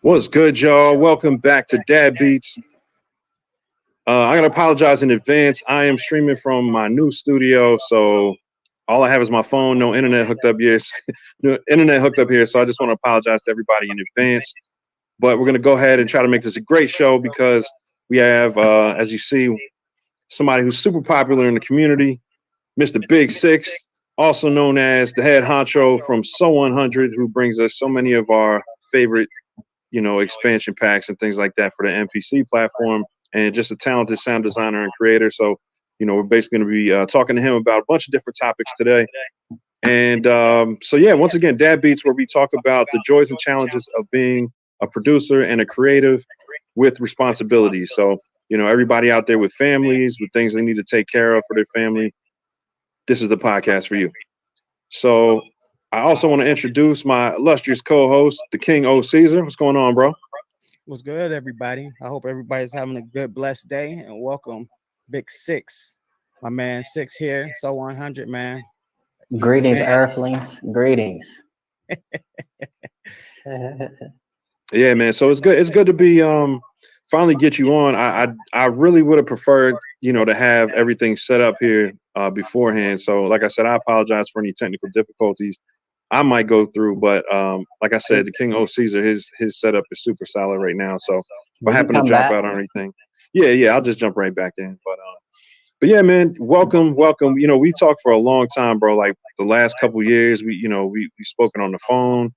What's good, y'all? Welcome back to Dad Beats. I gotta apologize in advance. I am streaming from my new studio, so all I have is my phone. No internet hooked up here. No internet hooked up here, so I just want to apologize to everybody in advance. But we're gonna go ahead and try to make this a great show because we have, as you see, somebody who's super popular in the community, Mr. Bigg Sixx, also known as the head honcho from Soo100, who brings us so many of our favorite, expansion packs and things like that for the MPC platform, and just a talented sound designer and creator. So, we're basically going to be talking to him about a bunch of different topics today. And so, yeah, once again, Dad Beats, where we talk about the joys and challenges of being a producer and a creative with responsibilities. So, everybody out there with families, with things they need to take care of for their family, this is the podcast for you. So I also want to introduce my illustrious co-host, the King Caesar. What's going on, bro? What's good, everybody? I hope everybody's having a good, blessed day, and welcome, Bigg Sixx, my man Sixx here, Soo100, man. Greetings, Earthlings. Greetings. Yeah, man. So it's good. It's good to be finally get you on. I really would have preferred, to have everything set up here beforehand. So like I said, I apologize for any technical difficulties I might go through, but like I said, the King Caesar, his setup is super solid right now. So if I happen to drop out on anything, yeah, I'll just jump right back in. But yeah, man, welcome. We talked for a long time, bro. Like the last couple of years, we've spoken on the phone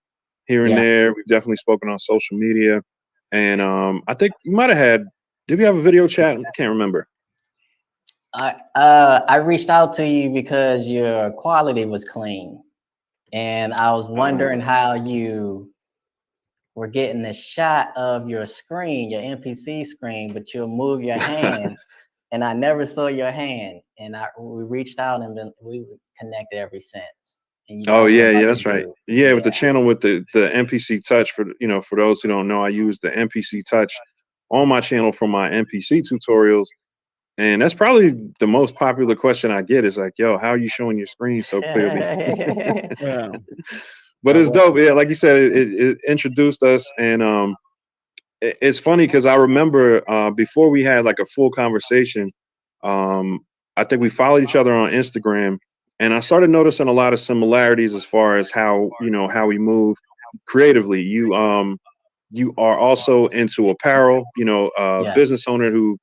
here and there. We've definitely spoken on social media, and I think you might have had. Did we have a video chat? I can't remember. I reached out to you because your quality was clean, and I was wondering how you were getting a shot of your screen, your MPC screen, but you'll move your hand, and I never saw your hand. And we reached out, and we connected ever since. Oh yeah, that's right. Yeah, with the channel with the MPC Touch, for those who don't know, I use the MPC Touch on my channel for my MPC tutorials. And that's probably the most popular question I get is like, yo, how are you showing your screen so clearly? But it's dope. Yeah, like you said, it introduced us. And it's funny because I remember before we had like a full conversation, I think we followed each other on Instagram. And I started noticing a lot of similarities as far as how we move creatively. You are also into apparel, business owner who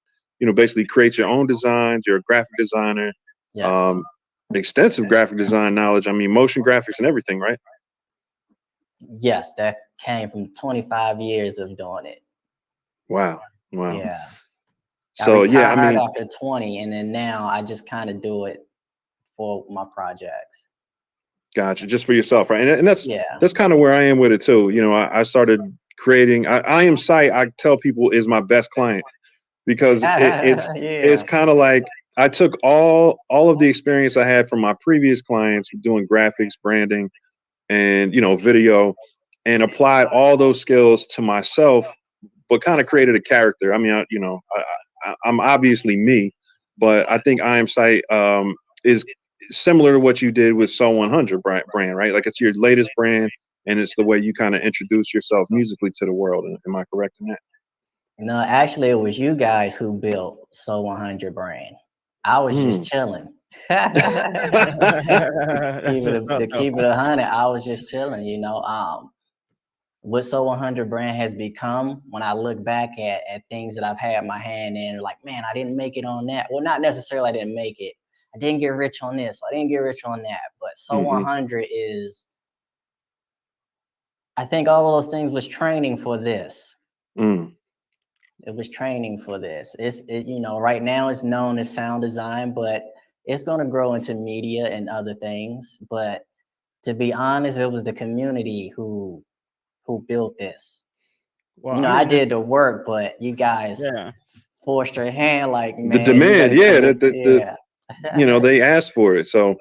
basically creates your own designs. You're a graphic designer, extensive graphic design knowledge. I mean, motion graphics and everything, right? Yes, that came from 25 years of doing it. Wow. Yeah. So yeah, I mean, after 20, and then now I just kind of do it for my projects. Gotcha. Just for yourself, right? And that's kind of where I am with it too. I started creating. I am Sight. I tell people is my best client. Because it's kind of like I took all of the experience I had from my previous clients doing graphics, branding, and video, and applied all those skills to myself, but kind of created a character. I mean, I'm obviously me, but I think I Am Sight is similar to what you did with Soo100 brand, right? Like it's your latest brand, and it's the way you kind of introduce yourself musically to the world. Am I correct in that? No, actually, it was you guys who built Soo100 brand. I was just chilling. To keep it 100, I was just chilling. What Soo100 brand has become. When I look back at things that I've had my hand in, like, man, I didn't make it on that. Well, not necessarily I didn't make it. I didn't get rich on this. I didn't get rich on that. But Soo100 is, I think all of those things was training for this. It was training for this. Right now it's known as sound design, but it's going to grow into media and other things. But to be honest, it was the community who built this. Well, I did the work, but you guys forced your hand, like, man, the demand, they asked for it. So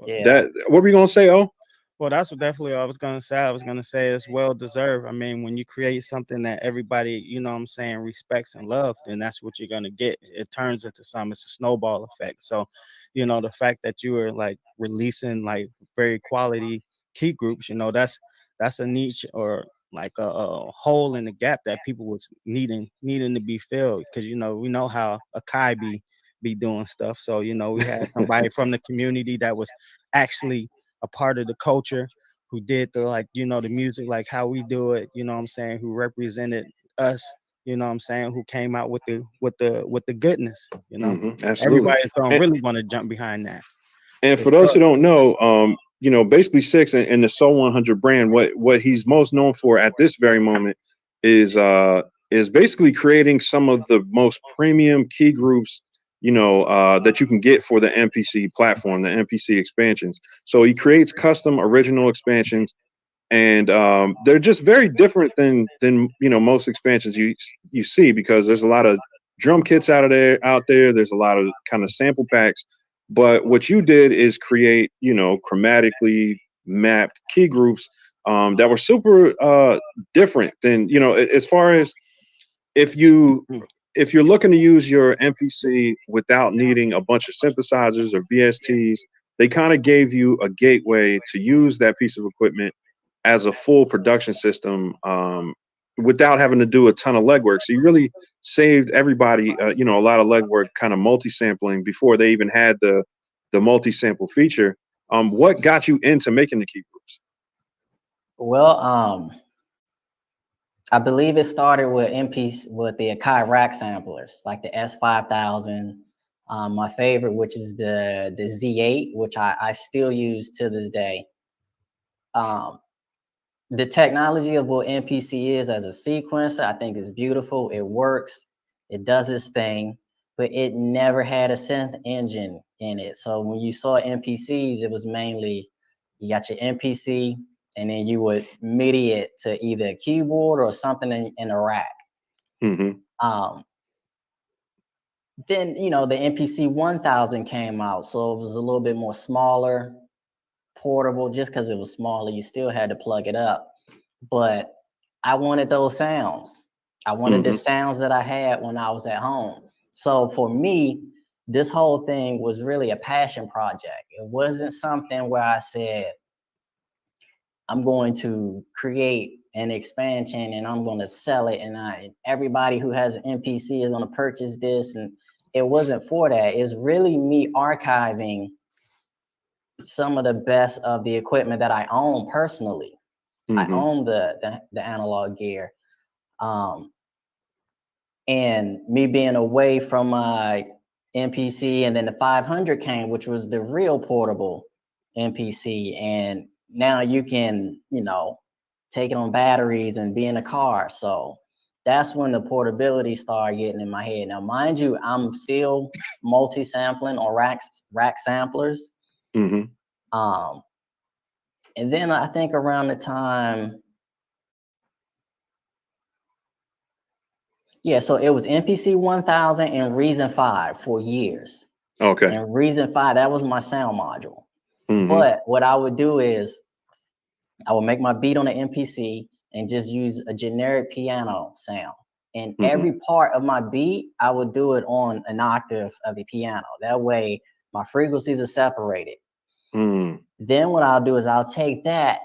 Yeah. that, what were you gonna say? Oh, Well, that's what definitely I was gonna say. I was gonna say it's well deserved. I mean, when you create something that everybody, what I'm saying, respects and loves, then that's what you're gonna get. It turns into something. It's a snowball effect. So, the fact that you are like releasing like very quality key groups, that's a niche or like a hole in the gap that people was needing to be filled. Because we know how akai be doing stuff. So we had somebody from the community that was actually a part of the culture, who did the the music like how we do it, what I'm saying, who represented us, what I'm saying, who came out with the goodness, absolutely. everybody's gonna And, really want to jump behind that. and For for those sure. who don't know, basically Sixx and the Soo100 brand, what he's most known for at this very moment is basically creating some of the most premium key groups, that you can get for the MPC platform, the MPC expansions. So he creates custom original expansions, and they're just very different than most expansions you see, because there's a lot of drum kits out there. There's a lot of kind of sample packs, but what you did is create chromatically mapped key groups that were super different than, as far as, if you if you're looking to use your MPC without needing a bunch of synthesizers or VSTs, they kind of gave you a gateway to use that piece of equipment as a full production system, without having to do a ton of legwork. So you really saved everybody, a lot of legwork, kind of multi-sampling before they even had the multi-sample feature. What got you into making the key groups? Well, I believe it started with with the Akai rack samplers, like the S5000. My favorite, which is the Z8, which I still use to this day. The technology of what MPC is as a sequencer, I think is beautiful. It works, it does its thing, but it never had a synth engine in it. So when you saw MPCs, it was mainly, you got your MPC, and then you would MIDI it to either a keyboard or something in a rack. Then the MPC 1000 came out, so it was a little bit more smaller, portable. Just because it was smaller, you still had to plug it up. But I wanted those sounds. I wanted the sounds that I had when I was at home. So for me, this whole thing was really a passion project. It wasn't something where I said, I'm going to create an expansion and I'm going to sell it, and everybody who has an MPC is going to purchase this. And it wasn't for that. It's really me archiving some of the best of the equipment that I own personally. I own the analog gear. And me being away from my MPC, and then the 500 came, which was the real portable MPC. And now you can, take it on batteries and be in a car. So that's when the portability started getting in my head. Now, mind you, I'm still multi-sampling on rack samplers. And then I think around the time, so it was MPC 1000 and Reason 5 for years. Okay. And Reason 5, that was my sound module. But what I would do is I would make my beat on the MPC and just use a generic piano sound. And every part of my beat, I would do it on an octave of the piano. That way my frequencies are separated. Then what I'll do is I'll take that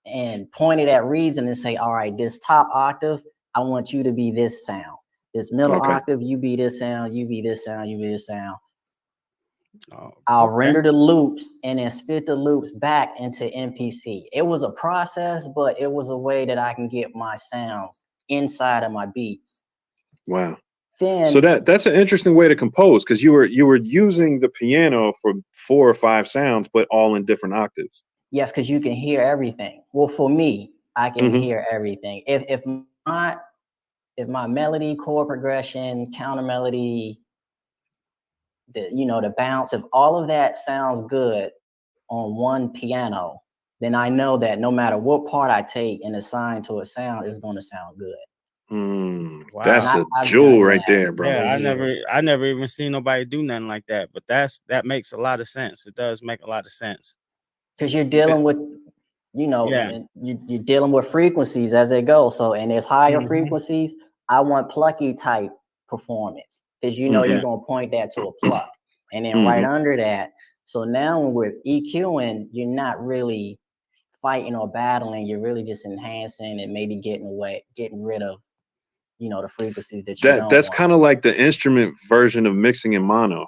and point it at Reason and say, all right, this top octave, I want you to be this sound. This middle octave, you be this sound, you be this sound, you be this sound. I'll render the loops and then spit the loops back into MPC. It was a process, but it was a way that I can get my sounds inside of my beats. Wow. So that's an interesting way to compose, because you were using the piano for 4 or 5 sounds, but all in different octaves. Yes, because you can hear everything. Well, for me, I can hear everything. If my melody, chord progression, counter melody, the bounce, if all of that sounds good on one piano, then I know that no matter what part I take and assign to a sound, it's going to sound good. Wow. That's a I've jewel done right that there, bro. Yeah, for I years. never even seen nobody do nothing like that. But that makes a lot of sense. It does make a lot of sense. Because you're dealing with, Yeah. you're dealing with frequencies as they go. So, and there's higher Mhm. frequencies. I want plucky type performance because you're Yeah. going to point that to a pluck, and then Mhm. right under that. So now when we're EQing, you're not really fighting or battling. You're really just enhancing and maybe getting rid of, the frequencies that you don't That's want. kind of like the instrument version of mixing in mono.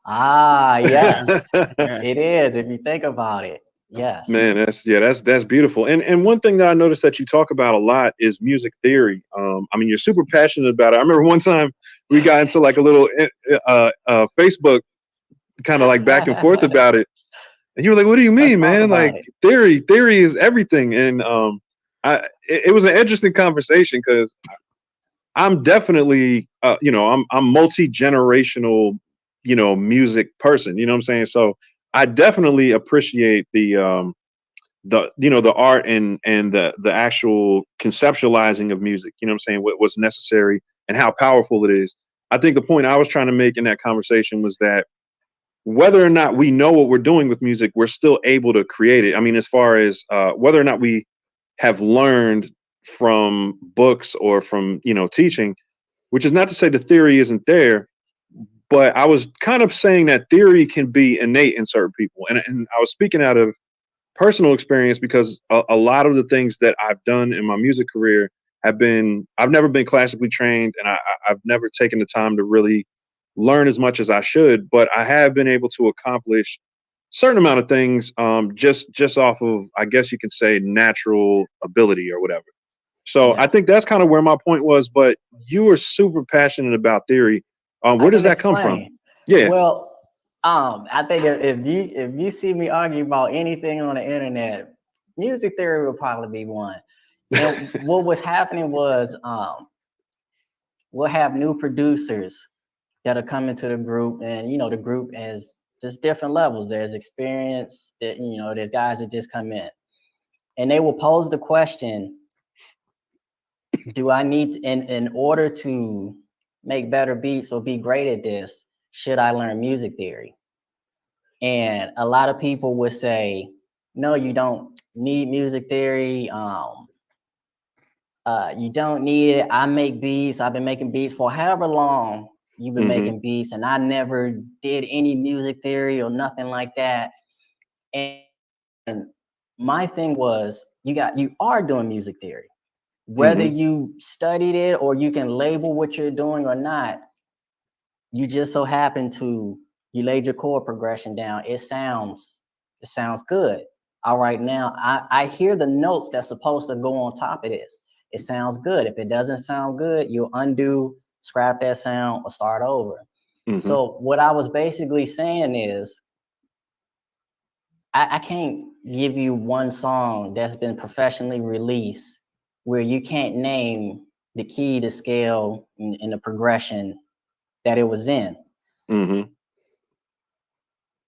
Ah, yes, Yeah. it is. If you think about it, yes. Man, that's beautiful. And one thing that I noticed that you talk about a lot is music theory. I mean, you're super passionate about it. I remember one time we got into like a little Facebook kind of like back and forth about it, and you were like, "What do you Let's mean, talk man? about Like it. theory is everything." And it was an interesting conversation because I'm definitely I'm multi-generational, music person. You know what I'm saying? So I definitely appreciate the art and the actual conceptualizing of music. You know what I'm saying? What's necessary and how powerful it is. I think the point I was trying to make in that conversation was that whether or not we know what we're doing with music, we're still able to create it. I mean, as far as whether or not we have learned from books or from teaching, which is not to say the theory isn't there, but I was kind of saying that theory can be innate in certain people, and I was speaking out of personal experience because a lot of the things that I've done in my music career I've never been classically trained, and I've never taken the time to really learn as much as I should, but I have been able to accomplish certain amount of things just off of, I guess you could say, natural ability or whatever. So I Yeah. think that's kind of where my point was, but you were super passionate about theory. I Where does can that come from? explain. Yeah. Well, I think if you see me argue about anything on the internet, music theory will probably be one. And what was happening was we'll have new producers that are coming to the group, and the group has just different levels. There's experience that there's guys that just come in, and they will pose the question, do I need in order to make better beats or be great at this, should I learn music theory? And a lot of people would say, no, you don't need music theory. You don't need it. I make beats. I've been making beats for however long you've been making beats, and I never did any music theory or nothing like that. And my thing was, you are doing music theory. Whether you studied it or you can label what you're doing or not, you just so happen to, you laid your chord progression down. It sounds good. All right, now I hear the notes that's supposed to go on top of this. It sounds good. If it doesn't sound good, you'll undo, scrap that sound, or start over. So what I was basically saying is, I can't give you one song that's been professionally released where you can't name the key, the scale, and the progression that it was in.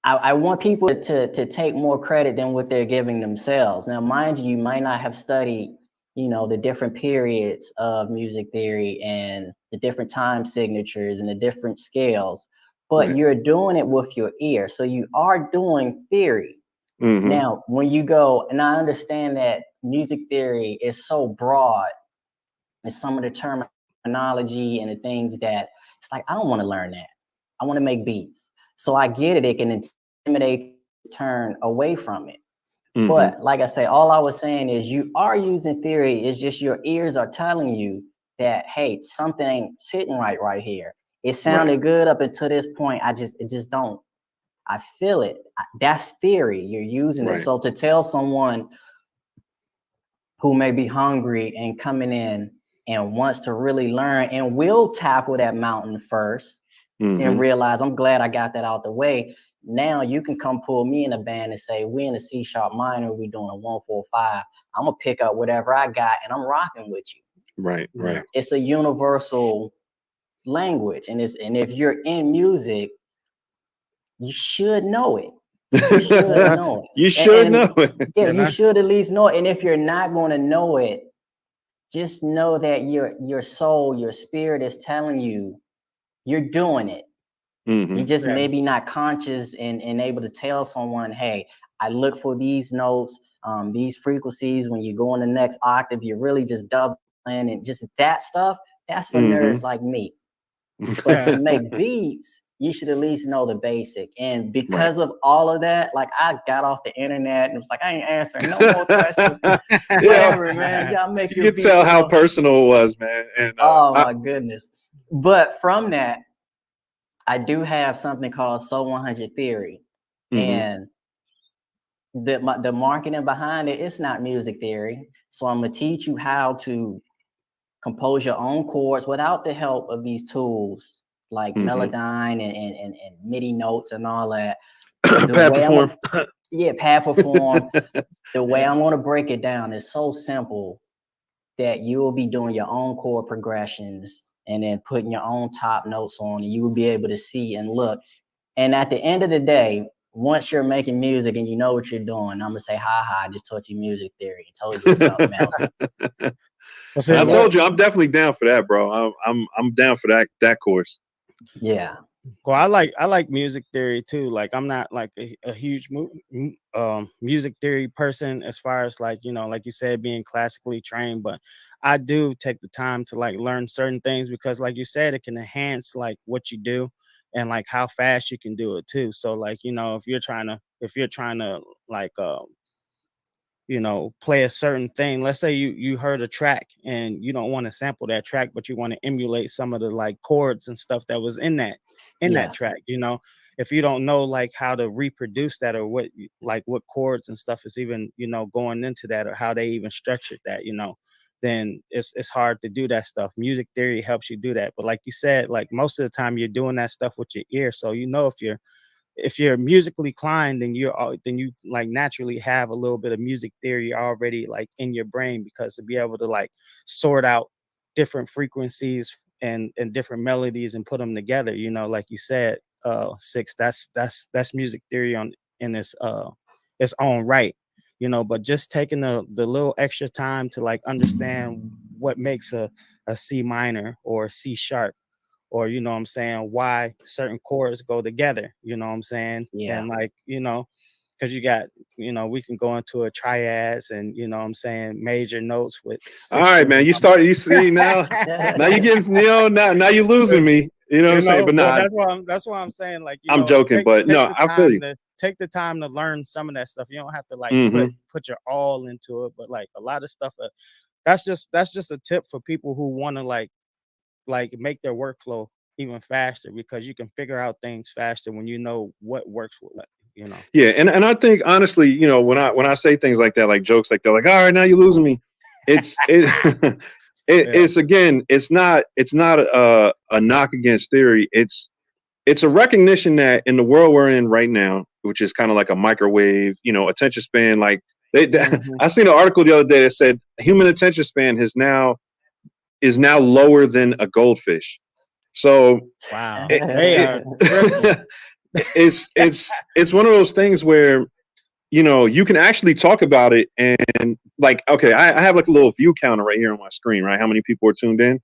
I want people to take more credit than what they're giving themselves. Now, mind you, you might not have studied, the different periods of music theory and the different time signatures and the different scales, but you're doing it with your ear. So you are doing theory. Now, when you go, and I understand that music theory is so broad, and some of the terminology and the things that it's like, I don't want to learn that. I want to make beats. So I get it. It can intimidate, turn away from it. But like I say, all I was saying is you are using theory. It's just your ears are telling you that, hey, something ain't sitting right here. It sounded good up until this point. It just don't. I feel it. That's theory. You're using it. So to tell someone who may be hungry and coming in and wants to really learn and will tackle that mountain first and realize, I'm glad I got that out the way. Now you can come pull me in a band and say, we in a C sharp minor, we doing a 1-4-5. I'm gonna pick up whatever I got and I'm rocking with you. Right. It's a universal language, and if you're in music, you should know it. You should know it. You should know it. Yeah, you should at least know it. And if you're not going to know it, just know that your soul, your spirit is telling you you're doing it. You just maybe not conscious and able to tell someone, hey, I look for these notes, these frequencies. When you go on the next octave, you're really just doubling, and just that stuff, that's for nerds like me. But to make beats, you should at least know the basic. And because of all of that, like, I got off the internet and was like, I ain't answering no more questions. Whatever, man. Y'all make your beats. You can tell how personal it was, man. And oh my goodness. But from that, I do have something called Soo100 theory. And the marketing behind it, it's not music theory. So I'm gonna teach you how to compose your own chords without the help of these tools like Melodyne and MIDI notes and all that. Pad Perform. Pad Perform. The way I'm gonna break it down is so simple that you will be doing your own chord progressions and then putting your own top notes on, and you will be able to see and look. And at the end of the day, once you're making music and you know what you're doing, I'm gonna say, I just taught you music theory and told you something else. I told you, I'm definitely down for that, bro. I'm down for that course. Yeah. Well, I like music theory too. Like, I'm not like a huge music theory person as far as, like, you know, like you said, being classically trained, but I do take the time to like learn certain things because, like you said, it can enhance like what you do and like how fast you can do it too. So, like, you know, if you're trying to like you know, play a certain thing. Let's say you heard a track and you don't want to sample that track, but you want to emulate some of the like chords and stuff that was in that track. You know, if you don't know like how to reproduce that, or what chords and stuff is even, you know, going into that, or how they even structured that, you know, then it's hard to do that stuff. Music theory helps you do that. But like you said, like most of the time you're doing that stuff with your ear. So, you know, if you're musically inclined, then you like naturally have a little bit of music theory already like in your brain, because to be able to like sort out different frequencies and different melodies and put them together, you know, like you said, Sixx, that's music theory in its own right, you know. But just taking the little extra time to like understand what makes a C minor or C sharp, or, you know what I'm saying, why certain chords go together, you know what I'm saying? Yeah. And like, you know, because you got, you know, we can go into a triads and, you know what I'm saying, major notes with. All right, man. You see now you're getting, you know, now you're losing me. You know what I'm saying? But nah, that's why I'm saying, like, you I'm know, joking, but no, I feel you. Take the time to learn some of that stuff. You don't have to like put your all into it, but like a lot of stuff, that's just a tip for people who want to like make their workflow even faster, because you can figure out things faster when you know what works with what, you know. Yeah, and I think honestly, you know, when I say things like that, like jokes like that, like, all right, now you're losing me, it's again, it's not a knock against theory. It's a recognition that in the world we're in right now, which is kind of like a microwave, you know, attention span, like I seen an article the other day that said human attention span is now lower than a goldfish. So wow, it's one of those things where, you know, you can actually talk about it and like, okay, I have like a little view counter right here on my screen, right? How many people are tuned in?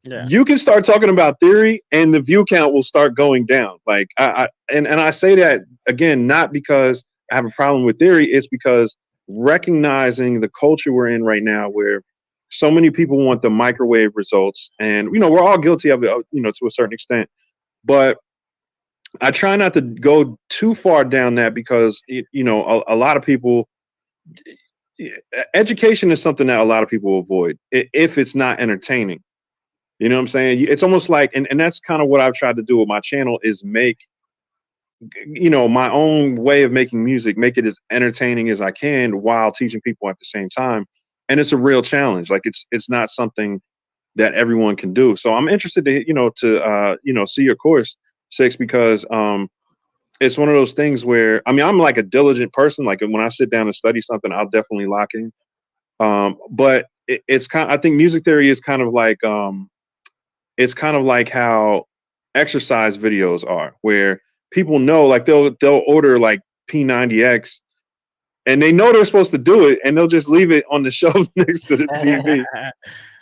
Yeah. You can start talking about theory and the view count will start going down. Like and I say that again, not because I have a problem with theory. It's because recognizing the culture we're in right now, where so many people want the microwave results, and, you know, we're all guilty of it, you know, to a certain extent, but I try not to go too far down that, because, you know, a lot of people, education is something that a lot of people avoid if it's not entertaining. You know what I'm saying? It's almost like, and that's kind of what I've tried to do with my channel, is make, you know, my own way of making music, make it as entertaining as I can while teaching people at the same time. And it's a real challenge. Like, it's not something that everyone can do. So I'm interested to, you know, see your course, Sixx, because it's one of those things where, I mean, I'm like a diligent person. Like, when I sit down and study something, I'll definitely lock in. But it's kind of, I think music theory is kind of like, it's kind of like how exercise videos are, where people know, like, they'll order like P90X and they know they're supposed to do it, and they'll just leave it on the shelf next to the TV.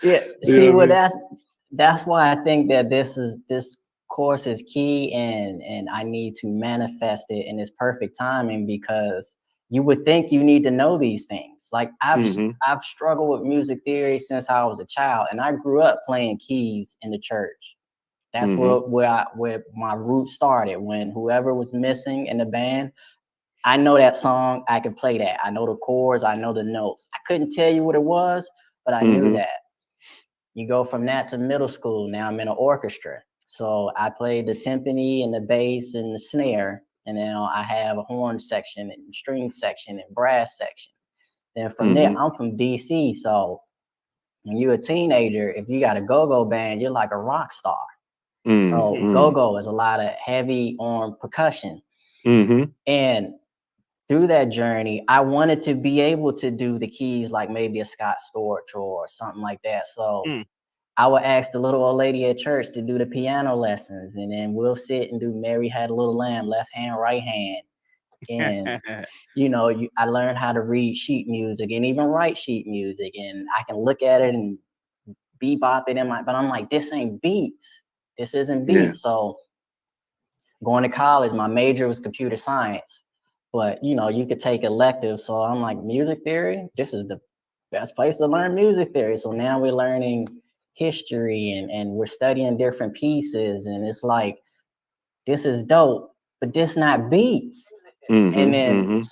Yeah, You see, know what I well, mean? that's why I think that this course is key, and I need to manifest it in its perfect timing, because you would think you need to know these things. Like I've struggled with music theory since I was a child, and I grew up playing keys in the church. That's where my roots started. When whoever was missing in the band, I know that song, I can play that. I know the chords, I know the notes. I couldn't tell you what it was, but I knew that. You go from that to middle school. Now I'm in an orchestra. So I played the timpani and the bass and the snare. And now I have a horn section and string section and brass section. Then from there, I'm from DC. So when you're a teenager, if you got a go-go band, you're like a rock star. So go-go is a lot of heavy on percussion. And through that journey, I wanted to be able to do the keys like maybe a Scott Storch or something like that. So I would ask the little old lady at church to do the piano lessons, and then we'll sit and do Mary Had a Little Lamb, left hand, right hand. And I learned how to read sheet music and even write sheet music, and I can look at it and bebop it but I'm like, this ain't beats. This isn't beats. So going to college, my major was computer science, but you could take electives. So I'm like, music theory, this is the best place to learn music theory. So now we're learning history and we're studying different pieces, and it's like, this is dope, but this not beats. And then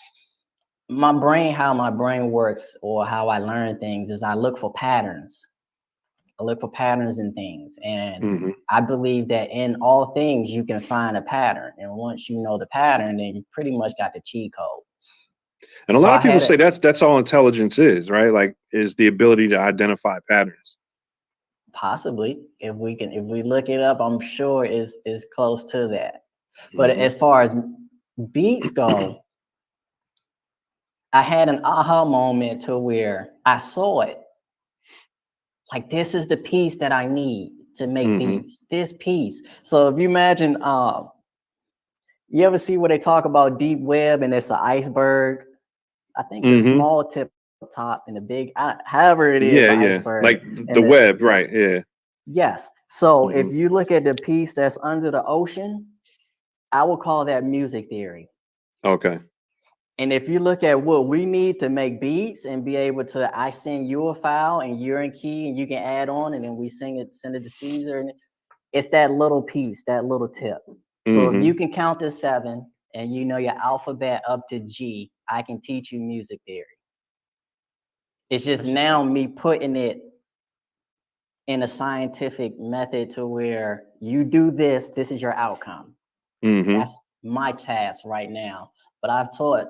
how my brain works, or how I learn things, is I look for patterns. I look for patterns in things, and I believe that in all things you can find a pattern, and once you know the pattern, then you pretty much got the cheat code. And a lot of people say that's all intelligence is, right? Like, is the ability to identify patterns. Possibly, if we look it up, I'm sure is close to that. But as far as beats go, I had an aha moment to where I saw it. Like, this is the piece that I need to make beats. This piece. So if you imagine, you ever see where they talk about deep web and it's an iceberg? I think the small tip top and the big, however it is, iceberg. Like the web, right? Yeah. Yes. So if you look at the piece that's under the ocean, I will call that music theory. Okay. And if you look at what we need to make beats and be able to, I send you a file and you're in key and you can add on, and then we send it to Caesar, and it's that little piece, that little tip. So if you can count to 7 and you know your alphabet up to G, I can teach you music theory. It's just now me putting it in a scientific method to where you do this, this is your outcome. That's my task right now. But I've taught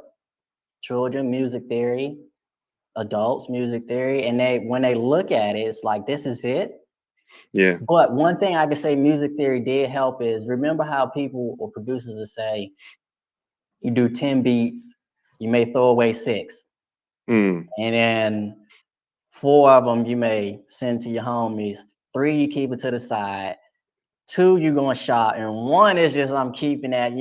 children music theory, adults music theory, and when they look at it, it's like, this is it. Yeah. But one thing I can say music theory did help is, remember how people or producers will say, you do 10 beats, you may throw away 6. And then 4 of them you may send to your homies, 3 you keep it to the side, 2 you're going to shop, and 1 is just, I'm keeping that,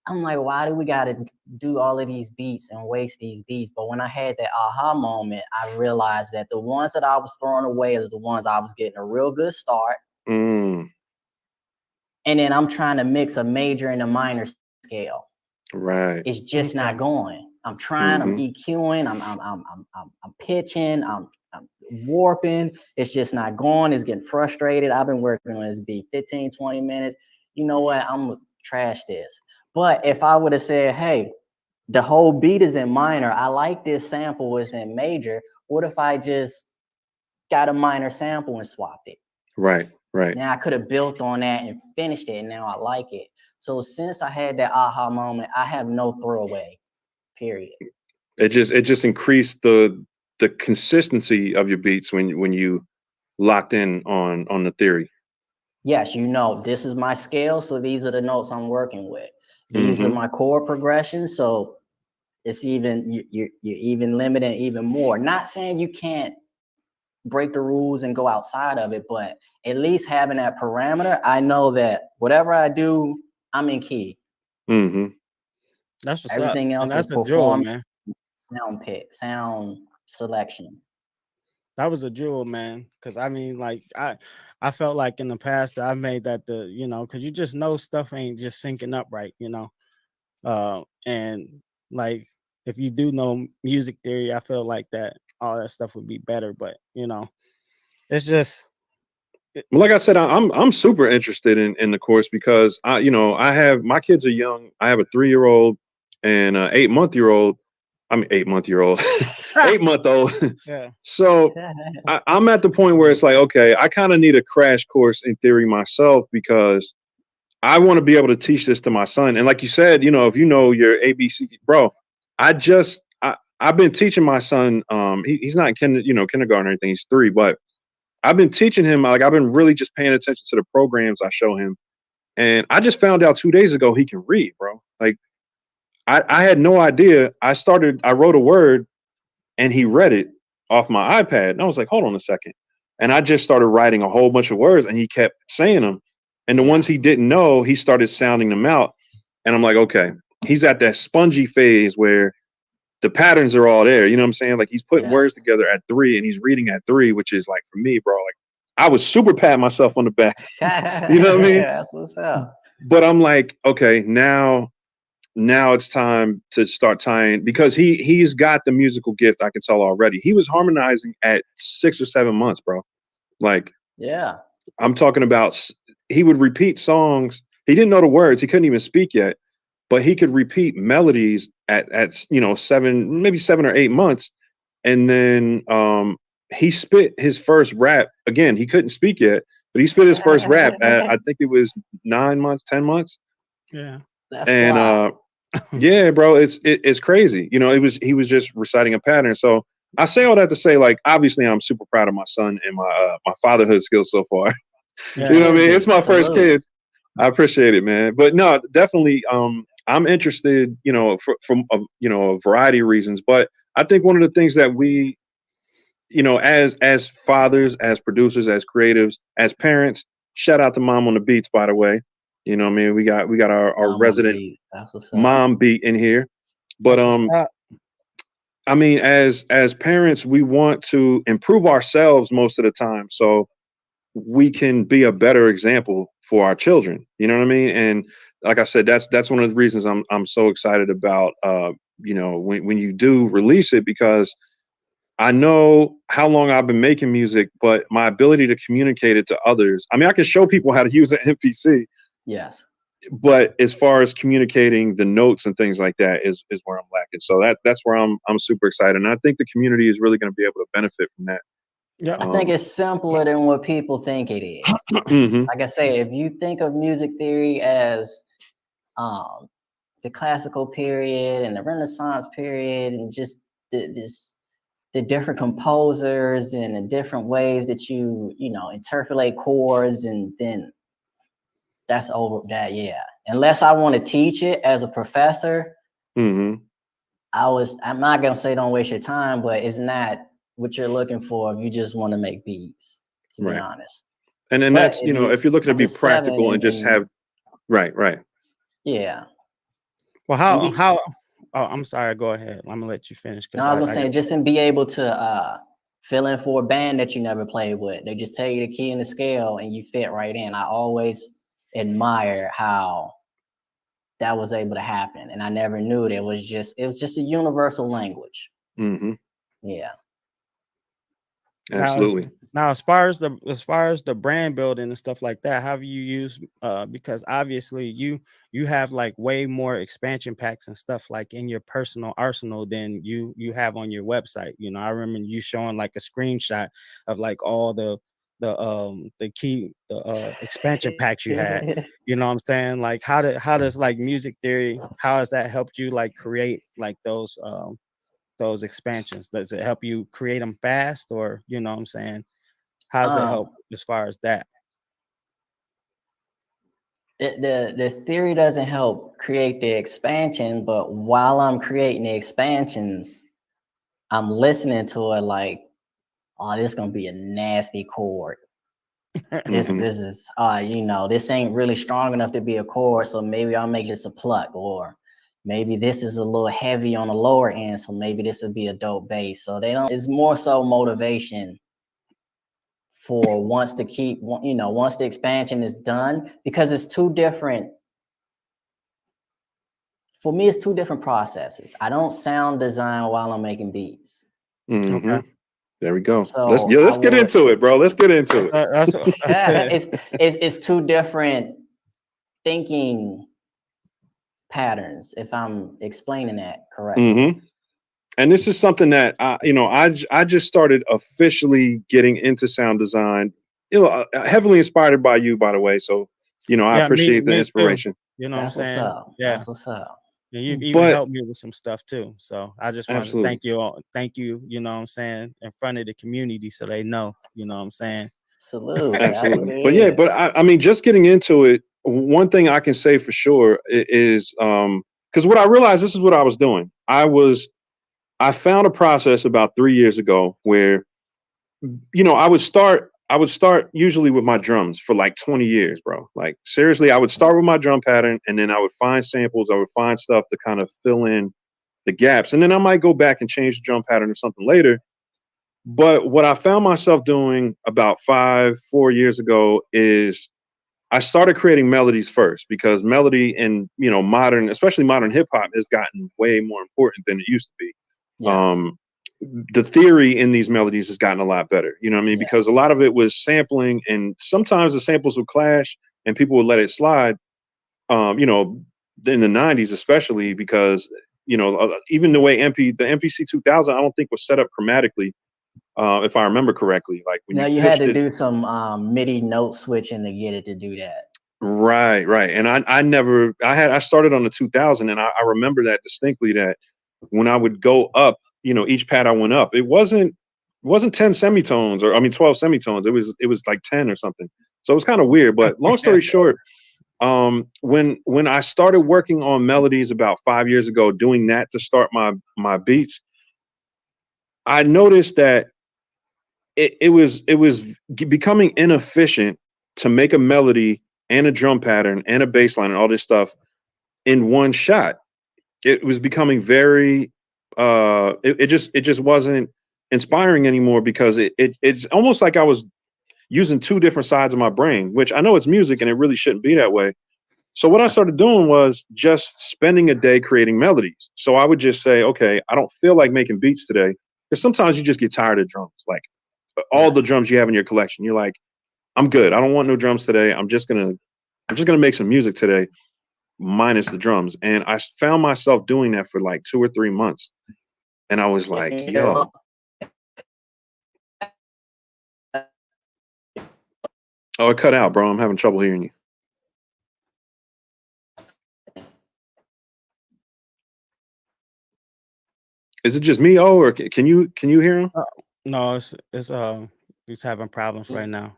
I'm like, why do we got to do all of these beats and waste these beats? But when I had that aha moment, I realized that the ones that I was throwing away is the ones I was getting a real good start. And then I'm trying to mix a major and a minor scale. Right. It's just not going. I'm trying, I'm EQing, I'm pitching, I'm warping. It's just not going. It's getting frustrated. I've been working on this beat 15, 20 minutes. You know what? I'm gonna trash this. But if I would have said, hey, the whole beat is in minor, I like this sample is in major, what if I just got a minor sample and swapped it? Right. Now I could have built on that and finished it, and now I like it. So since I had that aha moment, I have no throwaways, period. It just increased the consistency of your beats when you locked in on the theory. Yes, this is my scale, so these are the notes I'm working with. These are my chord progressions, so it's even you're even limiting even more. Not saying you can't break the rules and go outside of it, but at least having that parameter, I know that whatever I do, I'm in key. That's what's everything up. else And that's is the jewel, performance, man. sound selection. That was a jewel, man. Because I mean, like I felt like in the past that I made that because you just know stuff ain't just syncing up right, and like if you do know music theory, I feel like that all that stuff would be better. But it's just Well, like I said, I'm super interested in the course because I have my kids are young. I have a 3-year-old and an 8-month-year-old. I mean 8-month-year-old, 8-month-old. yeah, So I'm at the point where it's like, okay, I kind of need a crash course in theory myself because I want to be able to teach this to my son. And like you said, if you know your ABC, bro, I've been teaching my son. He's not in kindergarten or anything. He's 3, but I've been teaching him. Like I've been really just paying attention to the programs I show him. And I just found out 2 days ago he can read, bro. Like I had no idea. I wrote a word and he read it off my iPad. And I was like, hold on a second. And I just started writing a whole bunch of words and he kept saying them. And the ones he didn't know, he started sounding them out. And I'm like, okay, he's at that spongy phase where the patterns are all there. You know what I'm saying? Like he's putting words together at 3 and he's reading at 3, which is like for me, bro, like I was super patting myself on the back. You know what I mean? That's what's up. But I'm like, okay, now it's time to start tying because he's got the musical gift. I can tell already. He was harmonizing at 6 or 7 months, bro. Like, I'm talking about he would repeat songs. He didn't know the words. He couldn't even speak yet, but he could repeat melodies at 7, maybe 7 or 8 months. And then he spit his first rap. Again, he couldn't speak yet, but he spit his first rap at, I think it was 9 months, 10 months. Yeah. And yeah, bro, it's crazy. He was just reciting a pattern. So I say all that to say, like, obviously I'm super proud of my son and my fatherhood skills so far. Yeah. You know what I mean? It's my first kid. I appreciate it, man. But no, definitely I'm interested, from a variety of reasons. But I think one of the things that we, as fathers, as producers, as creatives, as parents, shout out to Mom on the Beats, by the way. You know what I mean? We got our resident mom beat in here. But I mean, as parents, we want to improve ourselves most of the time so we can be a better example for our children. You know what I mean? And like I said, that's one of the reasons I'm so excited about when you do release it, because I know how long I've been making music, but my ability to communicate it to others. I mean, I can show people how to use an MPC. Yes. But as far as communicating the notes and things like that is where I'm lacking. So that's where I'm super excited. And I think the community is really going to be able to benefit from that. Yeah. I think it's simpler than what people think it is. Like I say, if you think of music theory as the classical period and the Renaissance period and just the different composers and the different ways that you interpolate chords, and then that's over that. Yeah. Unless I want to teach it as a professor, I'm not going to say don't waste your time, but it's not what you're looking for if you just want to make beats, to be honest. And then that's, if you're looking to be practical and just have, right. Yeah. Well, how, oh, I'm sorry. Go ahead. I'm gonna let you finish. No, I was gonna say, just to be able to fill in for a band that you never played with. They just tell you the key and the scale and you fit right in. I always admire how that was able to happen. And I never knew it. It was just a universal language. Yeah. Absolutely. Now, as far as the brand building and stuff like that, how have you used because obviously you have like way more expansion packs and stuff like in your personal arsenal than you have on your website. I remember you showing like a screenshot of like all the expansion packs you had. You know what I'm saying? Like how does like music theory, how has that helped you like create like those expansions? Does it help you create them fast, or you know what I'm saying? How does it help as far as that? The theory doesn't help create the expansion, but while I'm creating the expansions, I'm listening to it like, oh, this is gonna be a nasty chord. This is this ain't really strong enough to be a chord, so maybe I'll make this a pluck, or maybe this is a little heavy on the lower end, so maybe this would be a dope bass. So it's more so motivation for once the expansion is done, because it's two different. For me, it's two different processes. I don't sound design while I'm making beats. Okay. There we go. So Let's get into it, bro. Let's get into it. It's two different thinking patterns, if I'm explaining that correctly. And this is something that I just started officially getting into sound design. Heavily inspired by you, by the way. So I appreciate the inspiration. Too. You know what I'm saying? Yeah, that's what's up. And you've even helped me with some stuff too. So I just want to thank you all. Thank you, you know what I'm saying, in front of the community so they know, you know what I'm saying? Salute. Absolutely. But I mean, just getting into it, one thing I can say for sure is because what I realized, this is what I was doing. I found a process about 3 years ago where, I would start usually with my drums for like 20 years, bro. Like seriously, I would start with my drum pattern and then I would find samples. I would find stuff to kind of fill in the gaps. And then I might go back and change the drum pattern or something later. But what I found myself doing about 4 years ago is I started creating melodies first, because melody in, especially modern hip hop has gotten way more important than it used to be. Yes. The theory in these melodies has gotten a lot better, you know what I mean? Yeah. Because a lot of it was sampling, and sometimes the samples would clash and people would let it slide, in the 90s, especially because, even the way the MPC 2000, I don't think was set up chromatically, if I remember correctly. Like when you had to do some MIDI note switching to get it to do that. Right. And I started on the 2000, and I remember that distinctly, that when I would go up, each pad I went up, it wasn't 10 semitones, or 12 semitones. It was like 10 or something. So it was kind of weird. But long story short, when I started working on melodies about 5 years ago, doing that to start my beats, I noticed that it was becoming inefficient to make a melody and a drum pattern and a bass line and all this stuff in one shot. It was becoming very it just wasn't inspiring anymore, because it's almost like I was using two different sides of my brain, which I know it's music and it really shouldn't be that way. So what I started doing was just spending a day creating melodies. So I would just say, okay, I don't feel like making beats today, because sometimes you just get tired of drums. Like all the drums you have in your collection, you're like, I'm good. I don't want no drums today. I'm just gonna make some music today, minus the drums. And I found myself doing that for like 2 or 3 months. And I was like, yo. Oh, it cut out, bro. I'm having trouble hearing you. Is it just me? Oh, or can you hear him? No, it's he's having problems right now.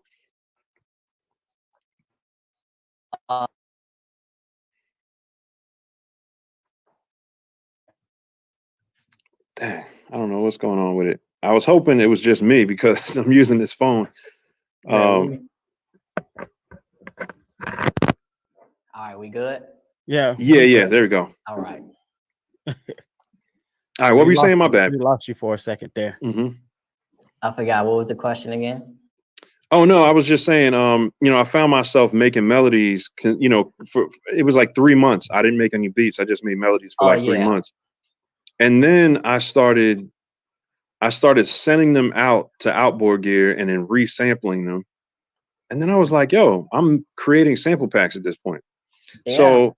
Dang, I don't know what's going on with it. I was hoping it was just me, because I'm using this phone. All right, we good? Yeah. There we go. All right. All right, what were you saying? My bad. We lost you for a second there. I forgot, what was the question again? Oh no, I was just saying, I found myself making melodies, it was like 3 months. I didn't make any beats. I just made melodies for 3 months. And then I started sending them out to Outboard Gear and then resampling them. And then I was like, yo, I'm creating sample packs at this point. Yeah. So,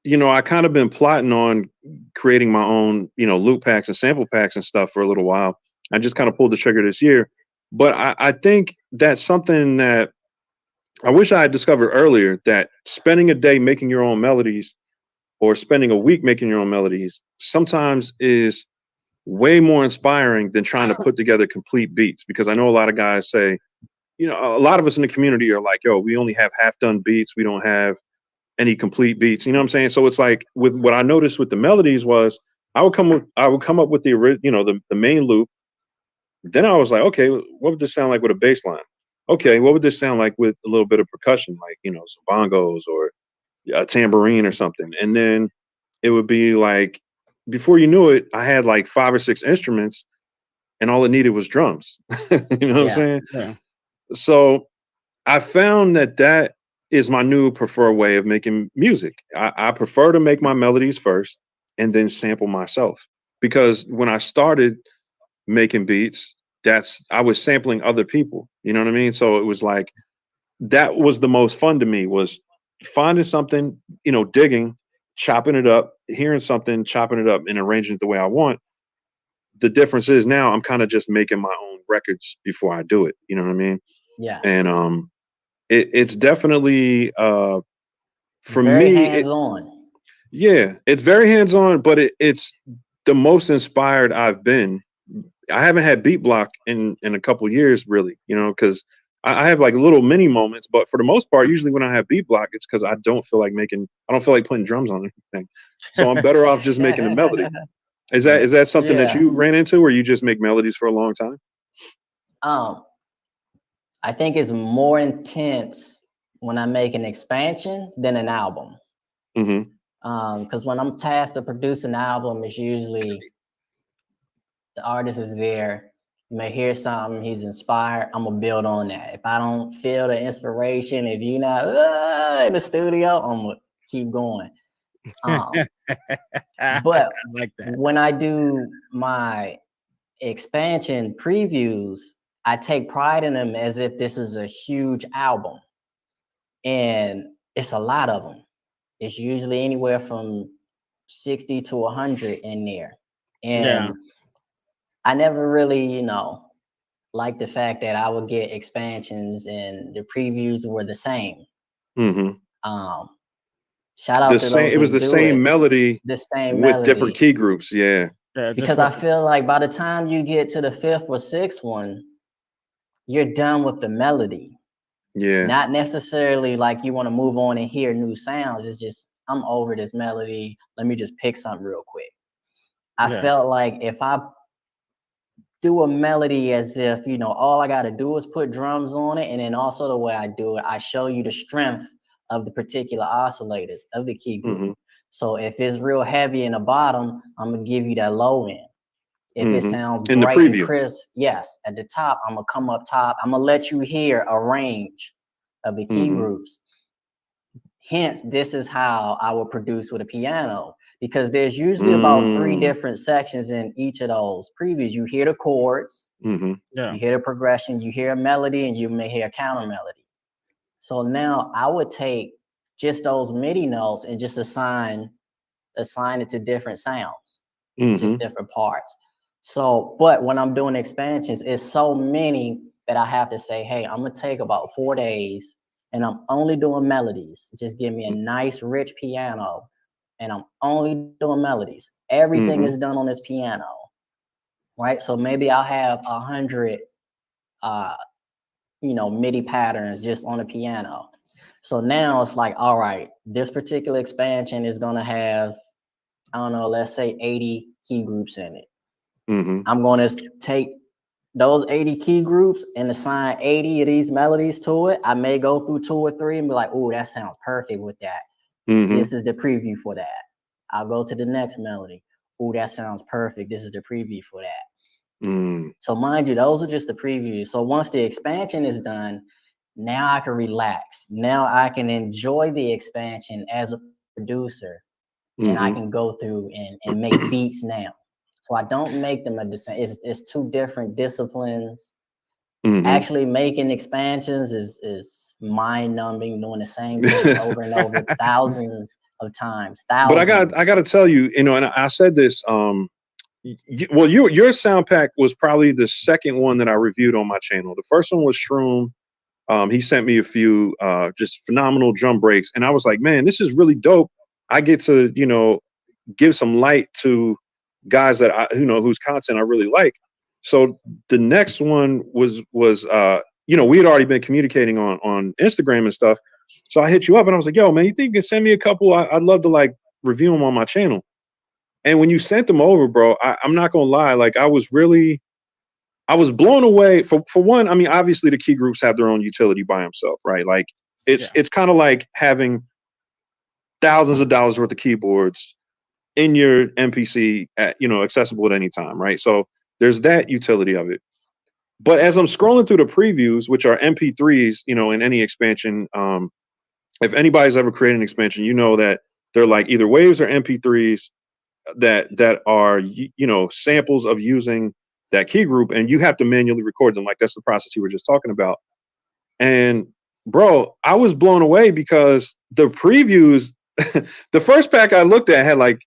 I kind of been plotting on creating my own, loop packs and sample packs and stuff for a little while. I just kind of pulled the trigger this year. But I think that's something that I wish I had discovered earlier, that spending a day making your own melodies, or spending a week making your own melodies, sometimes is way more inspiring than trying to put together complete beats. Because I know a lot of guys say, a lot of us in the community are like, yo, we only have half done beats. We don't have any complete beats. You know what I'm saying? So it's like, with what I noticed with the melodies was I would come up with the main loop. Then I was like, okay, what would this sound like with a bass line? Okay, what would this sound like with a little bit of percussion, like, some bongos or a tambourine or something? And then it would be like, before you knew it, I had like 5 or 6 instruments, and all it needed was drums. You know what I'm saying? Yeah. So I found that is my new preferred way of making music. I prefer to make my melodies first and then sample myself. Because when I started making beats, I was sampling other people. You know what I mean? So it was like that was the most fun to me, was finding something, digging, chopping it up, hearing something, chopping it up, and arranging it the way I want. The difference is now I'm kind of just making my own records before I do it. You know what I mean? Yes. And it's definitely for Very me, hands-on. yeah, it's very hands-on, but it's the most inspired I've been. I haven't had beat block in a couple of years, really, because I have like little mini moments, but for the most part, usually when I have beat block, it's because I don't feel like putting drums on anything. So I'm better off just making a melody. Is that something that Yeah. you ran into, or you just make melodies for a long time? I think it's more intense when I make an expansion than an album. Because when I'm tasked to produce an album, it's usually the artist is there. You may hear something, he's inspired. I'm gonna build on that. If I don't feel the inspiration, if you're not in the studio, I'm gonna keep going. But like that. when I do my expansion previews, I take pride in them as if this is a huge album, and it's a lot of them. It's usually anywhere from 60 to 100 in there, and I never really, like the fact that I would get expansions and the previews were the same. Shout out to those It was who the do it. same melody The same with different melody. key groups. Yeah. Because I feel like by the time you get to the 5th or 6th one, you're done with the melody. Yeah. Not necessarily like you want to move on and hear new sounds. It's just, I'm over this melody. Let me just pick something real quick. I felt like if I do a melody as if, all I got to do is put drums on it. And then also the way I do it, I show you the strength of the particular oscillators of the key group. So if it's real heavy in the bottom, I'm going to give you that low end. If it sounds in bright the and preview, crisp, yes, at the top, I'm going to come up top. I'm going to let you hear a range of the key groups. Hence, this is how I will produce with a piano, because there's usually about 3 different sections in each of those previews. You hear the chords, you hear the progression, you hear a melody, and you may hear a counter melody. So now I would take just those MIDI notes and just assign it to different sounds, just different parts. So, but when I'm doing expansions, it's so many that I have to say, hey, I'm gonna take about 4 days and I'm only doing melodies. Just give me a nice rich piano and I'm only doing melodies. Everything is done on this piano, right? So maybe I'll have 100 MIDI patterns just on the piano. So now it's like, all right, this particular expansion is gonna have, I don't know, let's say 80 key groups in it. I'm gonna take those 80 key groups and assign 80 of these melodies to it. I may go through 2 or 3 and be like, oh, that sounds perfect with that. This is the preview for that. I'll go to the next melody. Oh, that sounds perfect. This is the preview for that. So mind you, those are just the previews. So once the expansion is done, now I can relax. Now I can enjoy the expansion as a producer, and I can go through and make beats now. So I don't make them the same. It's 2 different disciplines. Actually making expansions is mind-numbing, doing the same thing over and over thousands of times. But I got to tell you, and I said this. Your sound pack was probably the second one that I reviewed on my channel. The first one was Shroom. He sent me a few just phenomenal drum breaks, and I was like, man, this is really dope. I get to give some light to guys that whose content I really like. So the next one was we had already been communicating on Instagram and stuff. So I hit you up and I was like, yo, man, you think you can send me a couple? I'd love to review them on my channel. And when you sent them over, bro, I'm not gonna lie, I was blown away. For one, I mean, obviously the key groups have their own utility by themselves, right? Like it's kind of like having thousands of dollars worth of keyboards in your MPC accessible at any time, right? So there's that utility of it. But as I'm scrolling through the previews, which are MP3s, you know, in any expansion, if anybody's ever created an expansion, you know that they're like either waves or MP3s that are, you know, samples of using that key group, and you have to manually record them. Like that's the process you were just talking about. And bro, I was blown away because the previews, the first pack I looked at had like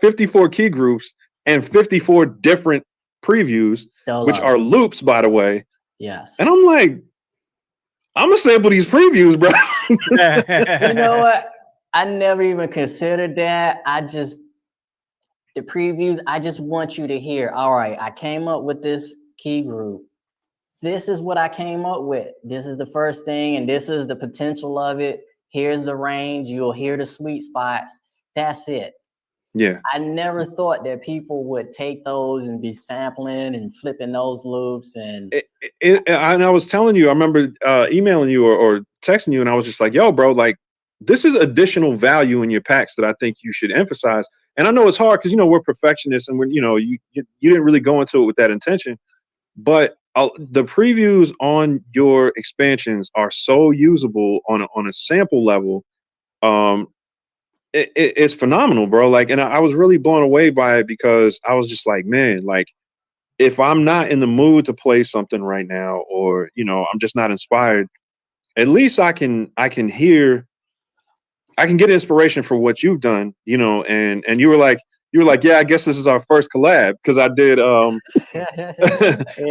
54 key groups and 54 different previews, which are loops, by the way. Yes. And I'm like, I'm gonna sample these previews, bro. You know what? I never even considered that. The previews, I just want you to hear, all right, I came up with this key group. This is what I came up with. This is the first thing, and this is the potential of it. Here's the range. You'll hear the sweet spots. That's it. Yeah. I never thought that people would take those and be sampling and flipping those loops. And I was telling you, I remember emailing you or texting you, and I was just like, yo, bro, like this is additional value in your packs that I think you should emphasize. And I know it's hard because, you know, we're perfectionists and we're, you know, you didn't really go into it with that intention. But the previews on your expansions are so usable on a sample level. It's phenomenal, bro. Like, and I was really blown away by it because I was just like, man, like if I'm not in the mood to play something right now, or, you know, I'm just not inspired, at least I can get inspiration for what you've done, you know. And you were like, yeah, I guess this is our first collab, because I did yeah.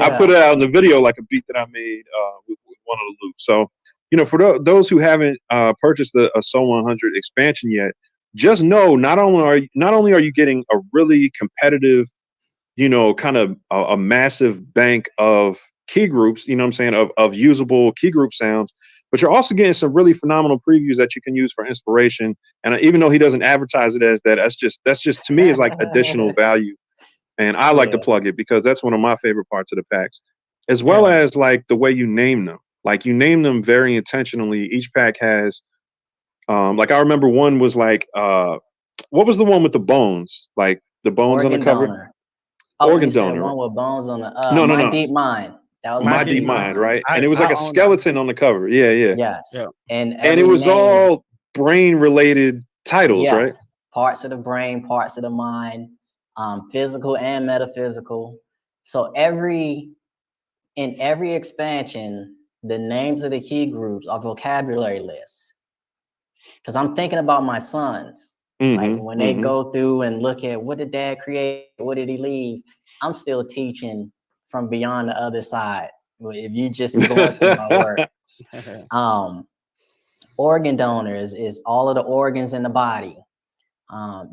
I put it out in the video, like a beat that I made with one of the loops. So, you know, for those who haven't purchased a Soo100 expansion yet, just know not only are you getting a really competitive, you know, kind of a massive bank of key groups, you know what I'm saying, of usable key group sounds, but you're also getting some really phenomenal previews that you can use for inspiration. And even though he doesn't advertise it as that, that's just to me is like additional value. And I like to plug it because that's one of my favorite parts of the packs, as well as like the way you name them. Like you name them very intentionally. Each pack has, like I remember one was like, what was the one with the bones? Like the bones on the cover? Donor. Organ donor. One with bones on the no. Deep Mind. That was My Deep Mind, right? And it was like a skeleton on the cover. Yeah. Yes. Yeah. And it was all brain related titles, right? Parts of the brain, parts of the mind, physical and metaphysical. So in every expansion, the names of the key groups are vocabulary lists. Because I'm thinking about my sons. Like when they go through and look at what did dad create, what did he leave, I'm still teaching from beyond the other side. If you just going through my work. Organ donors is all of the organs in the body.